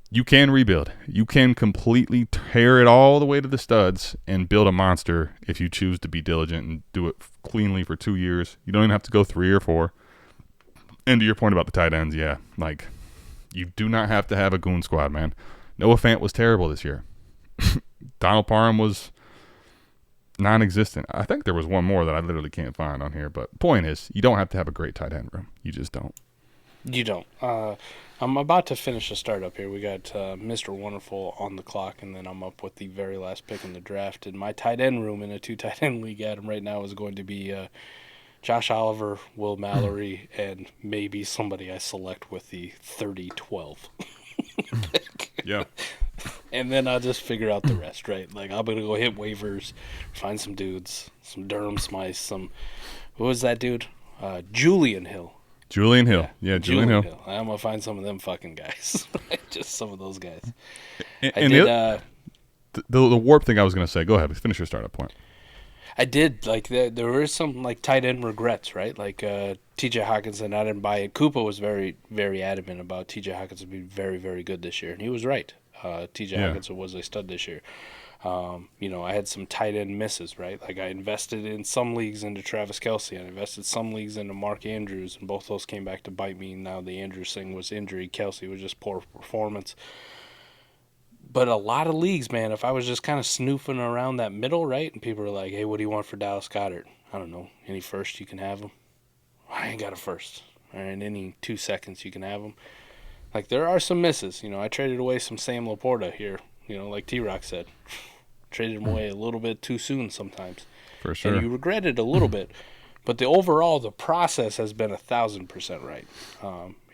you can rebuild. You can completely tear it all the way to the studs and build a monster if you choose to be diligent and do it cleanly for 2 years. You don't even have to go 3 or 4. And to your point about the tight ends, yeah, like, you do not have to have a goon squad, man. Noah Fant was terrible this year. Donald Parham was non-existent. I think there was one more that I literally can't find on here. But point is, you don't have to have a great tight end room. You just don't. You don't. I'm about to finish a startup here. We got Mr. Wonderful on the clock, and then I'm up with the very last pick in the draft. And my tight end room in a 2 tight end league, Adam, right now is going to be Josh Oliver, Will Mallory, and maybe somebody I select with the 30-12 pick. Yeah. And then I'll just figure out the rest, right? Like, I'm going to go hit waivers, find some dudes, some Durham Smythe, who was that dude? Julian Hill. Julian Hill. Yeah, Julian Hill. I'm going to find some of them fucking guys. Just some of those guys. The warp thing I was going to say, go ahead, finish your startup point. I did. Like, there were some, like, tight end regrets, right? Like, T.J. Hawkinson, I didn't buy it. Koopa was very, very adamant about T.J. Hawkinson being very, very good this year, and he was right. T.J. Hawkinson was a stud this year. I had some tight end misses, right? Like, I invested in some leagues into Travis Kelce. I invested some leagues into Mark Andrews, and both those came back to bite me. Now the Andrews thing was injury. Kelce was just poor performance. But a lot of leagues, man, if I was just kind of snooping around that middle, right, and people were like, hey, what do you want for Dallas Goedert? I don't know. Any first you can have him? I ain't got a first. All right, any 2 seconds you can have him. Like, there are some misses. I traded away some Sam LaPorta here, like T-Rock said. Traded him away a little bit too soon sometimes. For sure. And you regret it a little bit. But the process has been 1,000% right.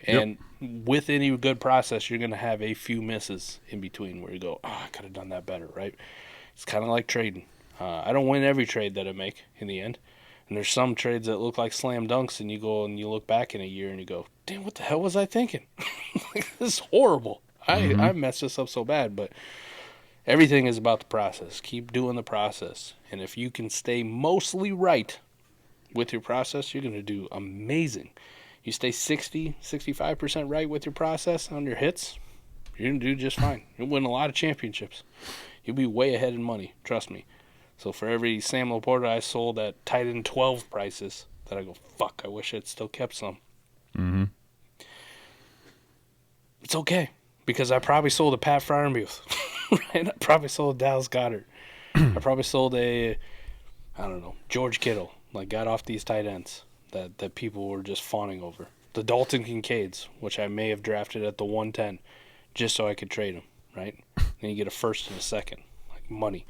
And with any good process, you're going to have a few misses in between where you go, I could have done that better, right? It's kind of like trading. I don't win every trade that I make in the end. And there's some trades that look like slam dunks, and you go and you look back in a year and you go, damn, what the hell was I thinking? This is horrible. I messed this up so bad, but everything is about the process. Keep doing the process. And if you can stay mostly right with your process, you're going to do amazing. You stay 60, 65% right with your process on your hits, you're going to do just fine. You'll win a lot of championships. You'll be way ahead in money. Trust me. So for every Sam LaPorta I sold at tight end 12 prices, that I go, fuck, I wish I'd still kept some. Mm-hmm. It's okay. Because I probably sold a Pat Freiermuth. Right? I probably sold a Dallas Goedert. I probably sold George Kittle. Like, got off these tight ends that people were just fawning over. The Dalton Kincaids, which I may have drafted at the 110 just so I could trade them, right? Then you get a first and a second. Like, money.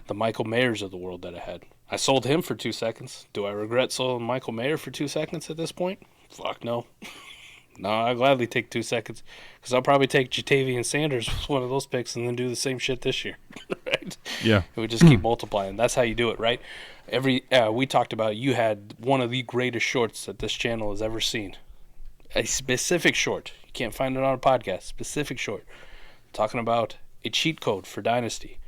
The Michael Mayers of the world that I had. I sold him for 2 seconds. Do I regret selling Michael Mayer for 2 seconds at this point? Fuck no. No, I'll gladly take 2 seconds. Because I'll probably take Jatavian Sanders with one of those picks and then do the same shit this year. Right? Yeah. And we just keep multiplying. That's how you do it, right? We talked about you had one of the greatest shorts that this channel has ever seen. A specific short. You can't find it on a podcast. Specific short. Talking about a cheat code for Dynasty.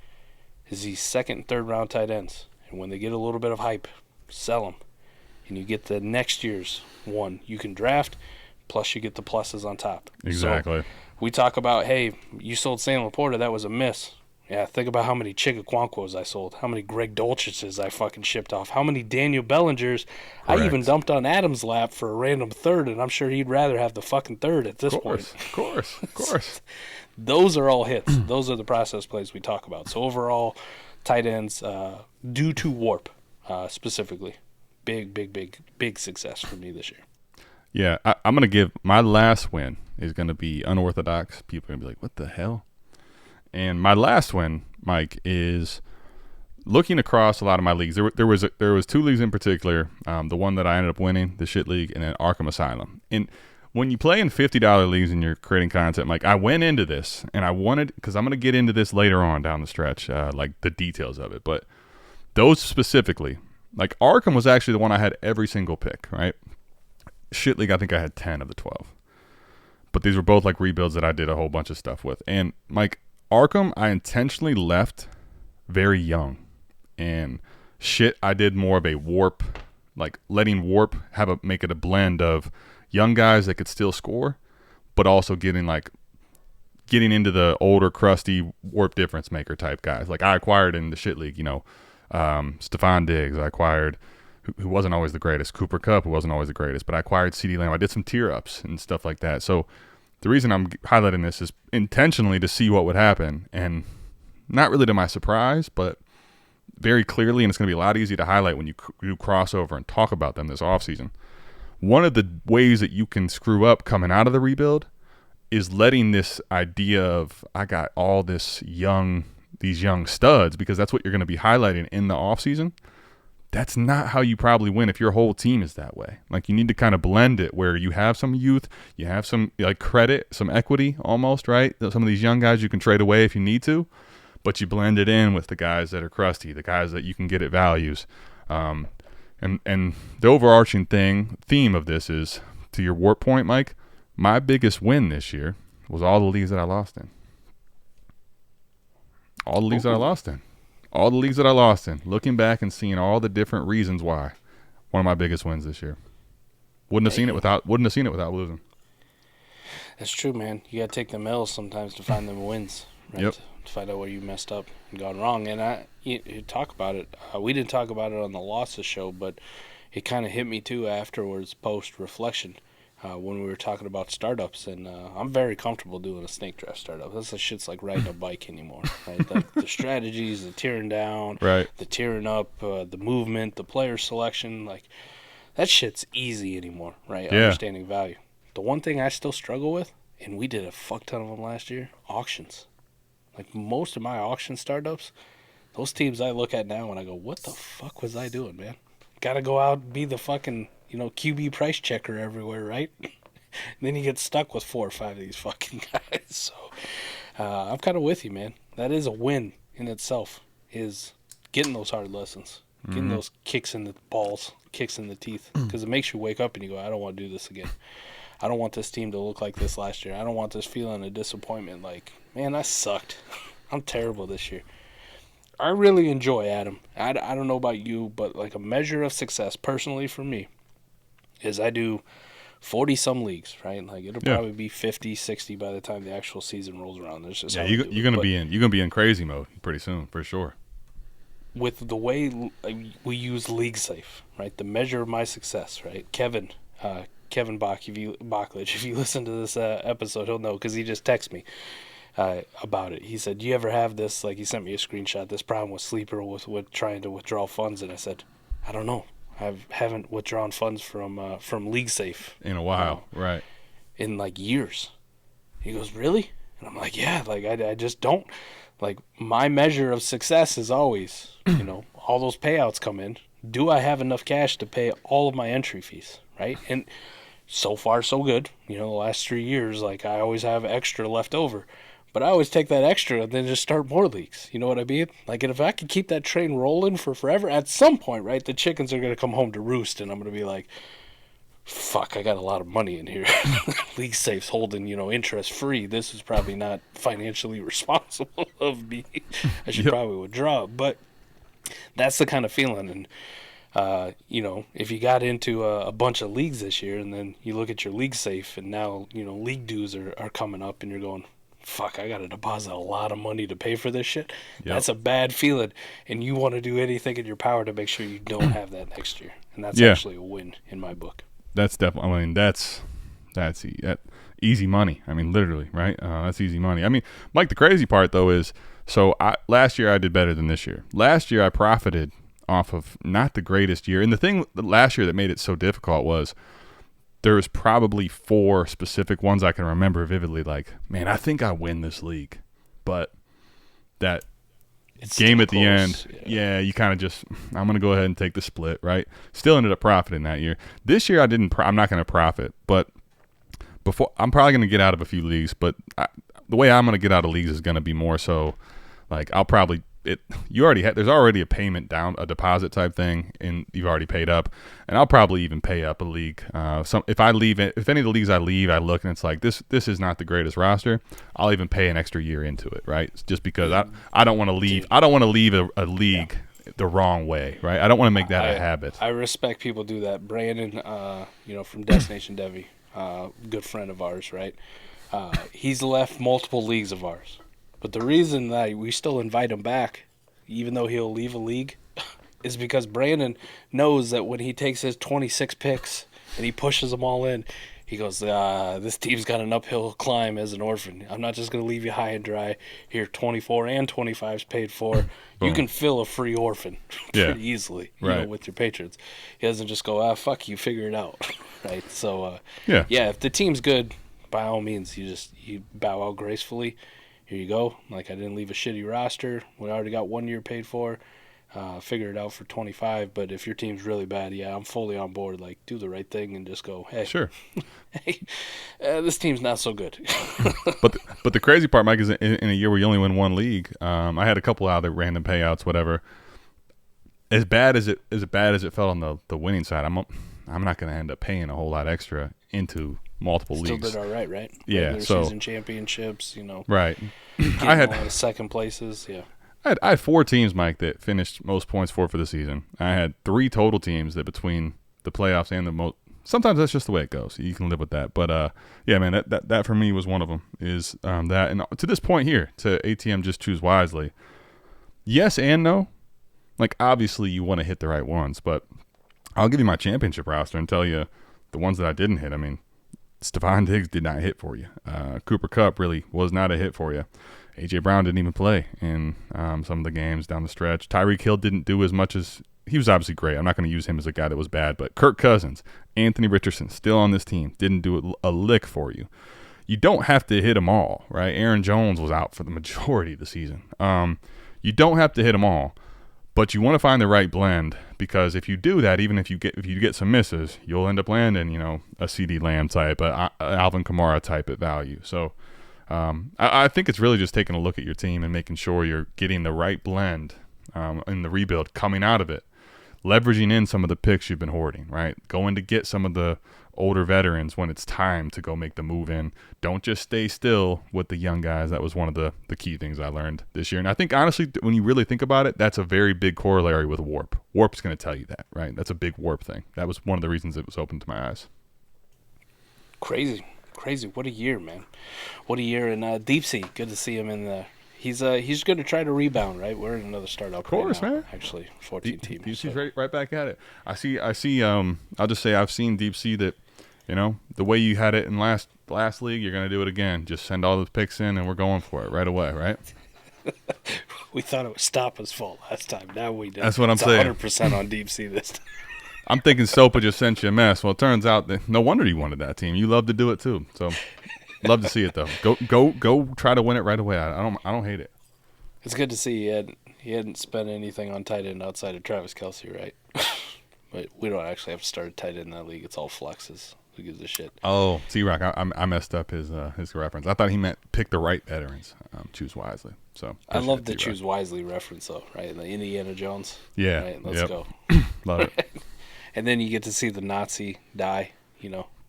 Is these second and third round tight ends. And when they get a little bit of hype, sell them. And you get the next year's one you can draft, plus you get the pluses on top. Exactly. So we talk about, hey, you sold Sam LaPorta, that was a miss. Yeah, think about how many Chigaquanquos I sold, how many Greg Dulciches I fucking shipped off, how many Daniel Bellingers I even dumped on Adam's lap for a random third, and I'm sure he'd rather have the fucking third at this point. Of course. Those are all hits. Those are the process plays we talk about. So overall, tight ends, due to warp specifically, big success for me this year. Yeah, I'm going to give my last win is going to be unorthodox. People are going to be like, what the hell? And my last win, Mike, is looking across a lot of my leagues. There was 2 leagues in particular, the one that I ended up winning, the shit league, and then Arkham Asylum. And when you play in $50 leagues and you're creating content, Mike, I went into this, and I wanted, because I'm going to get into this later on down the stretch, like the details of it. But those specifically, like Arkham was actually the one I had every single pick, right? Shit league, I think I had 10 of the 12. But these were both like rebuilds that I did a whole bunch of stuff with. And Mike, Arkham, I intentionally left very young. And shit, I did more of a warp, like letting warp make it a blend of young guys that could still score, but also getting into the older, crusty warp difference maker type guys. Like I acquired in the shit league, Stephon Diggs. I acquired, who wasn't always the greatest, Cooper Kupp, who wasn't always the greatest, but I acquired CeeDee Lamb. I did some tier ups and stuff like that. So the reason I'm highlighting this is intentionally to see what would happen, and not really to my surprise, but very clearly, and it's going to be a lot easier to highlight when you do crossover and talk about them this offseason. One of the ways that you can screw up coming out of the rebuild is letting this idea of, I got all these young studs, because that's what you're going to be highlighting in the offseason. That's not how you probably win if your whole team is that way. Like, you need to kind of blend it where you have some youth, you have some like credit, some equity almost, right? Some of these young guys you can trade away if you need to, but you blend it in with the guys that are crusty, the guys that you can get at values. And the overarching theme of this is, to your warp point, Mike, my biggest win this year was all the leagues that I lost in. All the leagues that I lost in. Looking back and seeing all the different reasons why. One of my biggest wins this year. Wouldn't have seen it without losing. That's true, man. You got to take the L's sometimes to find them wins. Right? Yep. To find out where you messed up and gone wrong. And you talk about it. We didn't talk about it on the losses show, but it kind of hit me too afterwards, post-reflection, when we were talking about startups. And I'm very comfortable doing a snake draft startup. That's the shit's like riding a bike anymore. Right? Like the strategies, the tearing down, right, the tearing up, the movement, the player selection. Like, that shit's easy anymore, right? Yeah. Understanding value. The one thing I still struggle with, and we did a fuck ton of them last year, auctions. Like, most of my auction startups, those teams I look at now and I go, what the fuck was I doing, man? Got to go out and be the fucking, QB price checker everywhere, right? And then you get stuck with 4 or 5 of these fucking guys. So I'm kind of with you, man. That is a win in itself, is getting those hard lessons, getting those kicks in the balls, kicks in the teeth, because it makes you wake up and you go, I don't want to do this again. I don't want this team to look like this last year. I don't want this feeling of disappointment. Like, man, I sucked. I'm terrible this year. I really enjoy, Adam. I don't know about you, but like a measure of success personally for me is I do 40-some leagues, right? Like, it'll probably be 50, 60 by the time the actual season rolls around. There's just you're gonna be in crazy mode pretty soon for sure. With the way we use League Safe, right? The measure of my success, right? Kevin Bachlich, if you listen to this episode, he'll know because he just texted me about it. He said, "Do you ever have this?" Like, he sent me a screenshot. This problem with Sleeper with trying to withdraw funds, and I said, "I don't know. I haven't withdrawn funds from League Safe in a while, right? In like years." He goes, "Really?" And I'm like, "Yeah. Like, I just don't. Like, my measure of success is always, all those payouts come in. Do I have enough cash to pay all of my entry fees, right?" And so far, so good. The last 3 years, like, I always have extra left over. But I always take that extra and then just start more leagues. You know what I mean? Like, and if I could keep that train rolling for forever, at some point, right, the chickens are going to come home to roost, and I'm going to be like, fuck, I got a lot of money in here. League Safe's holding, interest free. This is probably not financially responsible of me. I should probably withdraw. But that's the kind of feeling. And, if you got into a bunch of leagues this year and then you look at your League Safe and now, league dues are coming up and you're going, fuck, I got to deposit a lot of money to pay for this shit. Yep. That's a bad feeling. And you want to do anything in your power to make sure you don't have that next year. And that's actually a win in my book. That's definitely, that's easy money. I mean, literally, right? That's easy money. I mean, Mike, the crazy part, though, is last year I did better than this year. Last year I profited off of not the greatest year. And the thing last year that made it so difficult was there was probably 4 specific ones I can remember vividly, like, man, I think I win this league. But that game at the end, you kind of just, I'm going to go ahead and take the split, right? Still ended up profiting that year. This year I'm not going to profit, but I'm probably going to get out of a few leagues, but the way I'm going to get out of leagues is going to be more so, like, I'll probably there's already a payment down, a deposit type thing, and you've already paid up, and I'll probably even pay up a league. If any of the leagues I leave, I look and it's like this is not the greatest roster, I'll even pay an extra year into it, right? Just because I don't want to leave. I don't want to leave a league the wrong way, right? I don't want to make that a habit. I respect people do that. Brandon, from Destination Devi, good friend of ours, right? He's left multiple leagues of ours. But the reason that we still invite him back, even though he'll leave a league, is because Brandon knows that when he takes his 26 picks and he pushes them all in, he goes, this team's got an uphill climb as an orphan. I'm not just going to leave you high and dry. Here, 24 and 25's paid for. You can fill a free orphan pretty easily, with your patrons. He doesn't just go, fuck you, figure it out. Right? So, if the team's good, by all means, you bow out gracefully. Here you go. Like, I didn't leave a shitty roster. We already got 1 year paid for. Figure it out for 25. But if your team's really bad, I'm fully on board. Like, do the right thing and just go, hey. Sure. Hey, this team's not so good. but the crazy part, Mike, is in a year where you only win 1 league, I had a couple other random payouts, whatever. As bad as it felt on the winning side, I'm not going to end up paying a whole lot extra into multiple leagues. Still did all right? Yeah. Regular season championships, Right. I had a lot of second places. Yeah. I had 4 teams, Mike, that finished most points for the season. I had 3 total teams that between the playoffs and the most. Sometimes that's just the way it goes. You can live with that. But man, that for me was one of them. Is that, and to this point here, to ATM just choose wisely. Yes and no. Like, obviously you want to hit the right ones, but I'll give you my championship roster and tell you the ones that I didn't hit. I mean, Stephon Diggs did not hit for you. Cooper Kupp really was not a hit for you. A.J. Brown didn't even play in some of the games down the stretch. Tyreek Hill didn't do as much as – he was obviously great. I'm not going to use him as a guy that was bad. But Kirk Cousins, Anthony Richardson, still on this team, didn't do a lick for you. You don't have to hit them all, right? Aaron Jones was out for the majority of the season. You don't have to hit them all. But you want to find the right blend, because if you do that, even if you get some misses, you'll end up landing, a CeeDee Lamb type, an Alvin Kamara type at value. So I think it's really just taking a look at your team and making sure you're getting the right blend in the rebuild coming out of it, leveraging in some of the picks you've been hoarding, right? Going to get some of the older veterans when it's time to go make the move in. Don't just stay still with the young guys. That was one of the key things I learned this year. And I think, honestly, when you really think about it, that's a very big corollary with Warp. Warp's going to tell you that, right? That's a big Warp thing. That was one of the reasons it was open to my eyes. Crazy. What a year, man. What a year. And Deep Sea, good to see him in the. He's going to try to rebound, right? We're in another startup. Of course, right now, man. Actually, 14 teams. Deep Sea's right back at it. I see. I'll just say I've seen Deep Sea that, the way you had it in last league, you're going to do it again. Just send all the picks in, and we're going for it right away, right? We thought it was Stoppa's fault last time. Now we did. That's what I'm saying. 100% on Deep Sea this time. I'm thinking Sopa just sent you a mess. Well, it turns out that no wonder you wanted that team. You love to do it too. So, love to see it though. Go try to win it right away. I don't hate it. It's good to see he hadn't spent anything on tight end outside of Travis Kelce, right? But we don't actually have to start a tight end in that league. It's all flexes. Who gives a shit? Oh, T-Rock, I messed up his reference. I thought he meant pick the right veterans, choose wisely. So I love the choose wisely reference though, right? The Indiana Jones. Yeah. Right? Let's go. Love it. And then you get to see the Nazi die,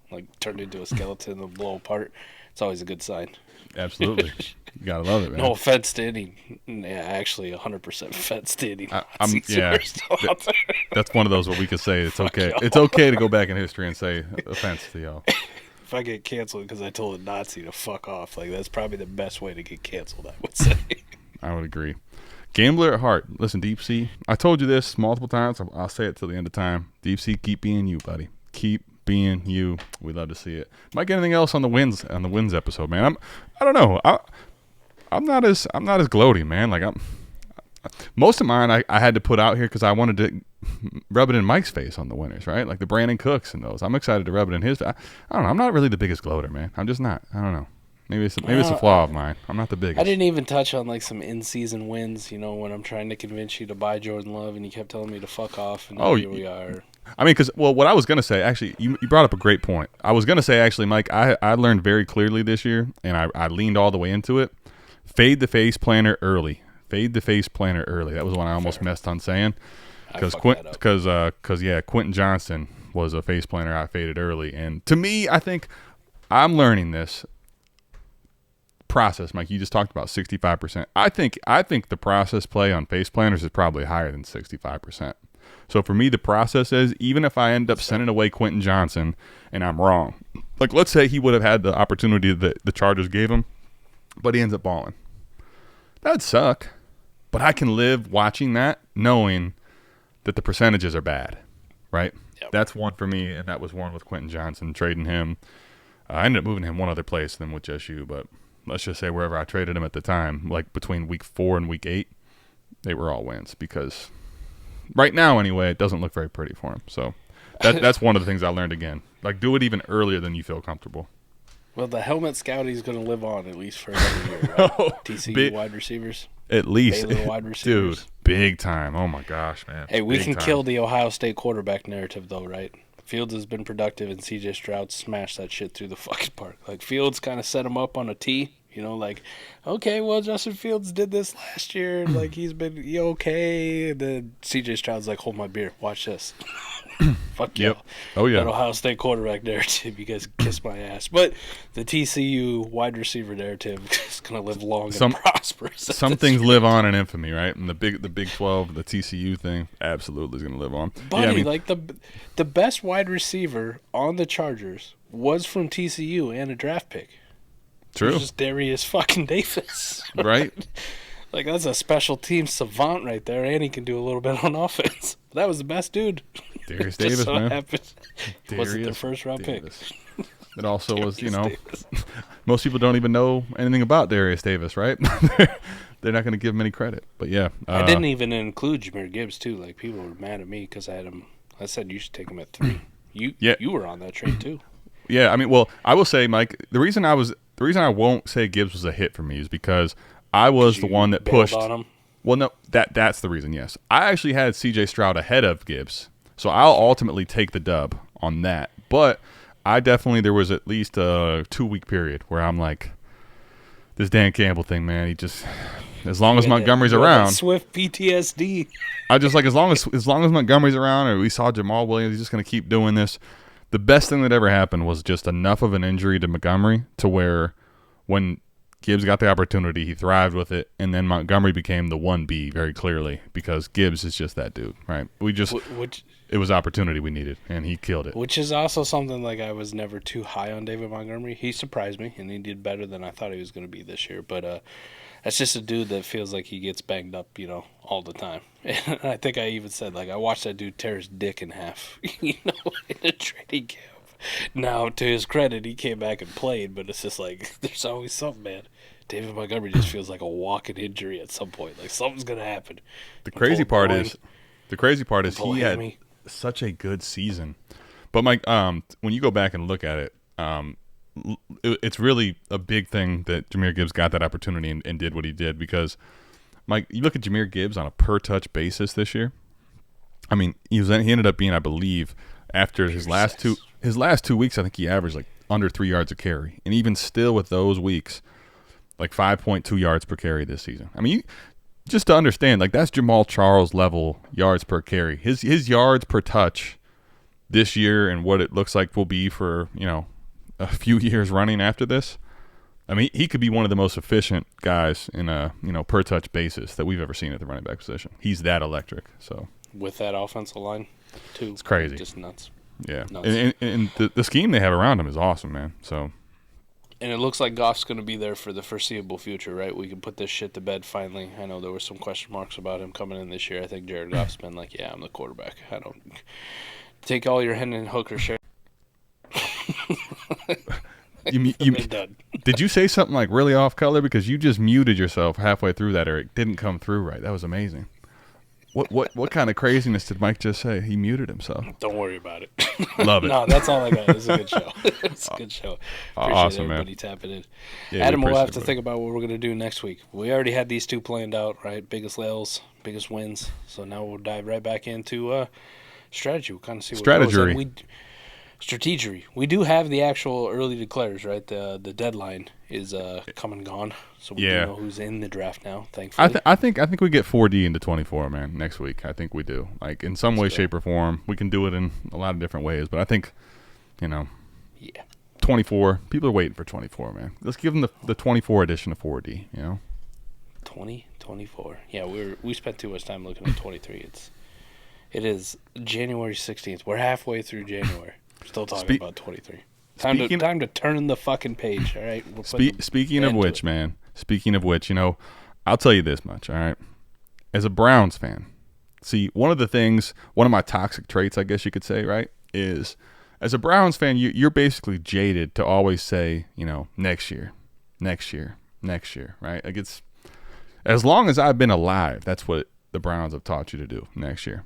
like turned into a skeleton and blow apart. It's always a good sign. Absolutely. You gotta love it, man. No offense to any, actually 100% offense to any Nazis who are still out there. That's one of those where we could say it's okay. It's okay to go back in history and say offense to y'all. If I get canceled because I told a Nazi to fuck off, like that's probably the best way to get canceled, I would say. I would agree. Gambler at heart. Listen, Deep Sea. I told you this multiple times. I'll say it till the end of time. Deep Sea, keep being you, buddy. Keep being you. We love to see it. Might get anything else on the wins episode, man. I don't know. I'm not as gloating, man. Like most of mine I had to put out here because I wanted to rub it in Mike's face on the winners, right? Like the Brandon Cooks and those. I'm excited to rub it in his. I don't know. I'm not really the biggest gloater, man. I'm just not. I don't know. Maybe it's a flaw of mine. I'm not the biggest. I didn't even touch on like some in-season wins. When I'm trying to convince you to buy Jordan Love and you kept telling me to fuck off, and here we are. I mean, what I was gonna say, actually, you brought up a great point. I was gonna say, actually, Mike, I learned very clearly this year, and I leaned all the way into it. Fade the face planner early. Fade the face planner early. That was one I almost messed on saying. Because Quentin Johnson was a face planner I faded early, and to me, I think I'm learning this process, Mike. You just talked about 65%. I think the process play on face planners is probably higher than 65%. So for me, the process is even if I end up sending away Quentin Johnson and I'm wrong, like let's say he would have had the opportunity that the Chargers gave him, but he ends up balling. That'd suck, but I can live watching that knowing that the percentages are bad, right? Yep. That's one for me, and that was one with Quentin Johnson, trading him. I ended up moving him one other place than with just you, but let's just say wherever I traded him at the time, like between week 4 and week 8, they were all wins because right now anyway, it doesn't look very pretty for him. So that's one of the things I learned again. Like do it even earlier than you feel comfortable. Well, the helmet scouting is going to live on at least for another year, right? TCU wide receivers. At least. Baylor wide receivers. Dude, big time. Oh, my gosh, man. Hey, we can kill the Ohio State quarterback narrative, though, right? Fields has been productive, and C.J. Stroud smashed that shit through the fucking park. Like, Fields kind of set him up on a tee. Like, okay, well, Justin Fields did this last year. Like, he's been okay. And then C.J. Stroud's like, hold my beer. Watch this. Fuck yep. you. Oh, yeah. That Ohio State quarterback narrative, you guys kiss my ass. But the TCU wide receiver narrative is going to live long and prosper. Some things live on in infamy, right? And the Big 12, the TCU thing, absolutely is going to live on. Buddy, like the best wide receiver on the Chargers was from TCU and a draft pick. True. It was just Darius fucking Davis. Right? Like, that's a special team savant right there, and he can do a little bit on offense. That was the best dude. Darius Davis, man. Wasn't their first-round pick. It also was, most people don't even know anything about Darius Davis, right? They're not going to give him any credit. But, yeah. I didn't even include Jahmyr Gibbs, too. Like, people were mad at me because I had him. I said you should take him at 3. You were on that train, too. Yeah, I mean, well, I will say, Mike, the reason I won't say Gibbs was a hit for me is because I was the one that pushed on him? Well, no, that's the reason, yes. I actually had C.J. Stroud ahead of Gibbs, so I'll ultimately take the dub on that. But there was at least a 2-week period where I'm like, this Dan Campbell thing, man, he just, as long as Montgomery's around. Swift PTSD. I just like, as long as Montgomery's around or we saw Jamal Williams, he's just going to keep doing this. The best thing that ever happened was just enough of an injury to Montgomery to where when Gibbs got the opportunity, he thrived with it, and then Montgomery became the 1B very clearly because Gibbs is just that dude, right? it was opportunity we needed, and he killed it. Which is also something like I was never too high on David Montgomery. He surprised me, and he did better than I thought he was going to be this year. But that's just a dude that feels like he gets banged up, all the time. And I think I even said, I watched that dude tear his dick in half, in a training camp. Now, to his credit, he came back and played, but it's just there's always something, man. David Montgomery just feels like a walking injury at some point. Something's going to happen. The crazy part is he had such a good season. But Mike, when you go back and look at it, it's really a big thing that Jahmyr Gibbs got that opportunity and did what he did, because Mike, you look at Jahmyr Gibbs on a per touch basis this year. I mean, he ended up being, I believe, after his last 2 weeks, I think he averaged under 3 yards a carry, and even still with those weeks, 5.2 yards per carry this season. I mean, just to understand, that's Jamal Charles level yards per carry. His yards per touch this year and what it looks like will be for, a few years running after this. I mean, he could be one of the most efficient guys in a, per touch basis that we've ever seen at the running back position. He's that electric. So with that offensive line, too. It's crazy. Just nuts. Yeah. Nuts. And the scheme they have around him is awesome, man. So. And it looks like Goff's going to be there for the foreseeable future, right? We can put this shit to bed finally. I know there were some question marks about him coming in this year. I think Jared Goff's been yeah, I'm the quarterback. I don't take all your Hendon Hooker share. Did you say something really off color? Because you just muted yourself halfway through that, or it didn't come through right. That was amazing. What kind of craziness did Mike just say? He muted himself. Don't worry about it. Love it. No, that's all I got. It's a good show. It's a good show. Appreciate awesome, everybody man. tapping in. Yeah, Adam will have to think about what we're going to do next week. We already had these two planned out, right? Biggest L's, biggest wins. So now we'll dive right back into strategy. We'll kind of see what strategy. Strategery. We do have the actual early declares, right? The deadline is come and gone, so we do know who's in the draft now. Thankfully, I think we get 4D into 24, man. Next week, I think we do. In some way, shape, or form, we can do it in a lot of different ways. But I think, 24. People are waiting for 24, man. Let's give them the 24 edition of 4D. 2024. Yeah, we spent too much time looking at 23. It is January 16th. We're halfway through January. Still talking about 23. Time to turn the fucking page, all right? Speaking of which, I'll tell you this much, all right? As a Browns fan, see, one of my toxic traits, I guess you could say, right, is as a Browns fan, you're basically jaded to always say, next year, right? It's as long as I've been alive, that's what the Browns have taught you to do, next year.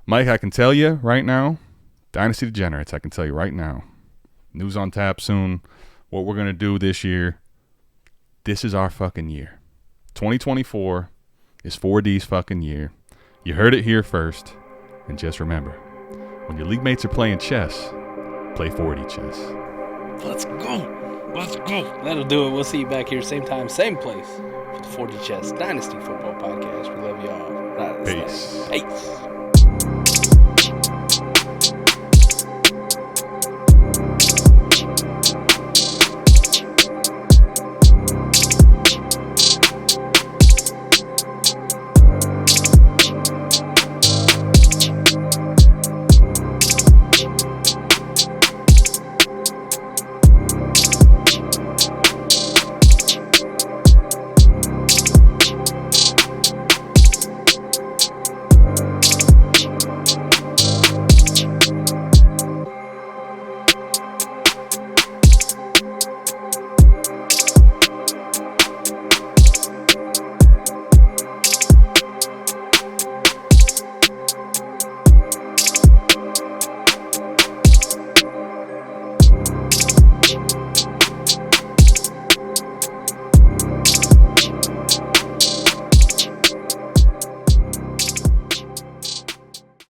Mike, I can tell you right now, Dynasty Degenerates, I can tell you right now, news on tap soon, what we're going to do this year, this is our fucking year. 2024 is 4D's fucking year. You heard it here first, and just remember, when your league mates are playing chess, play 4D chess. Let's go. That'll do it. We'll see you back here same time, same place for the 4D Chess Dynasty Football Podcast. We love y'all. Peace.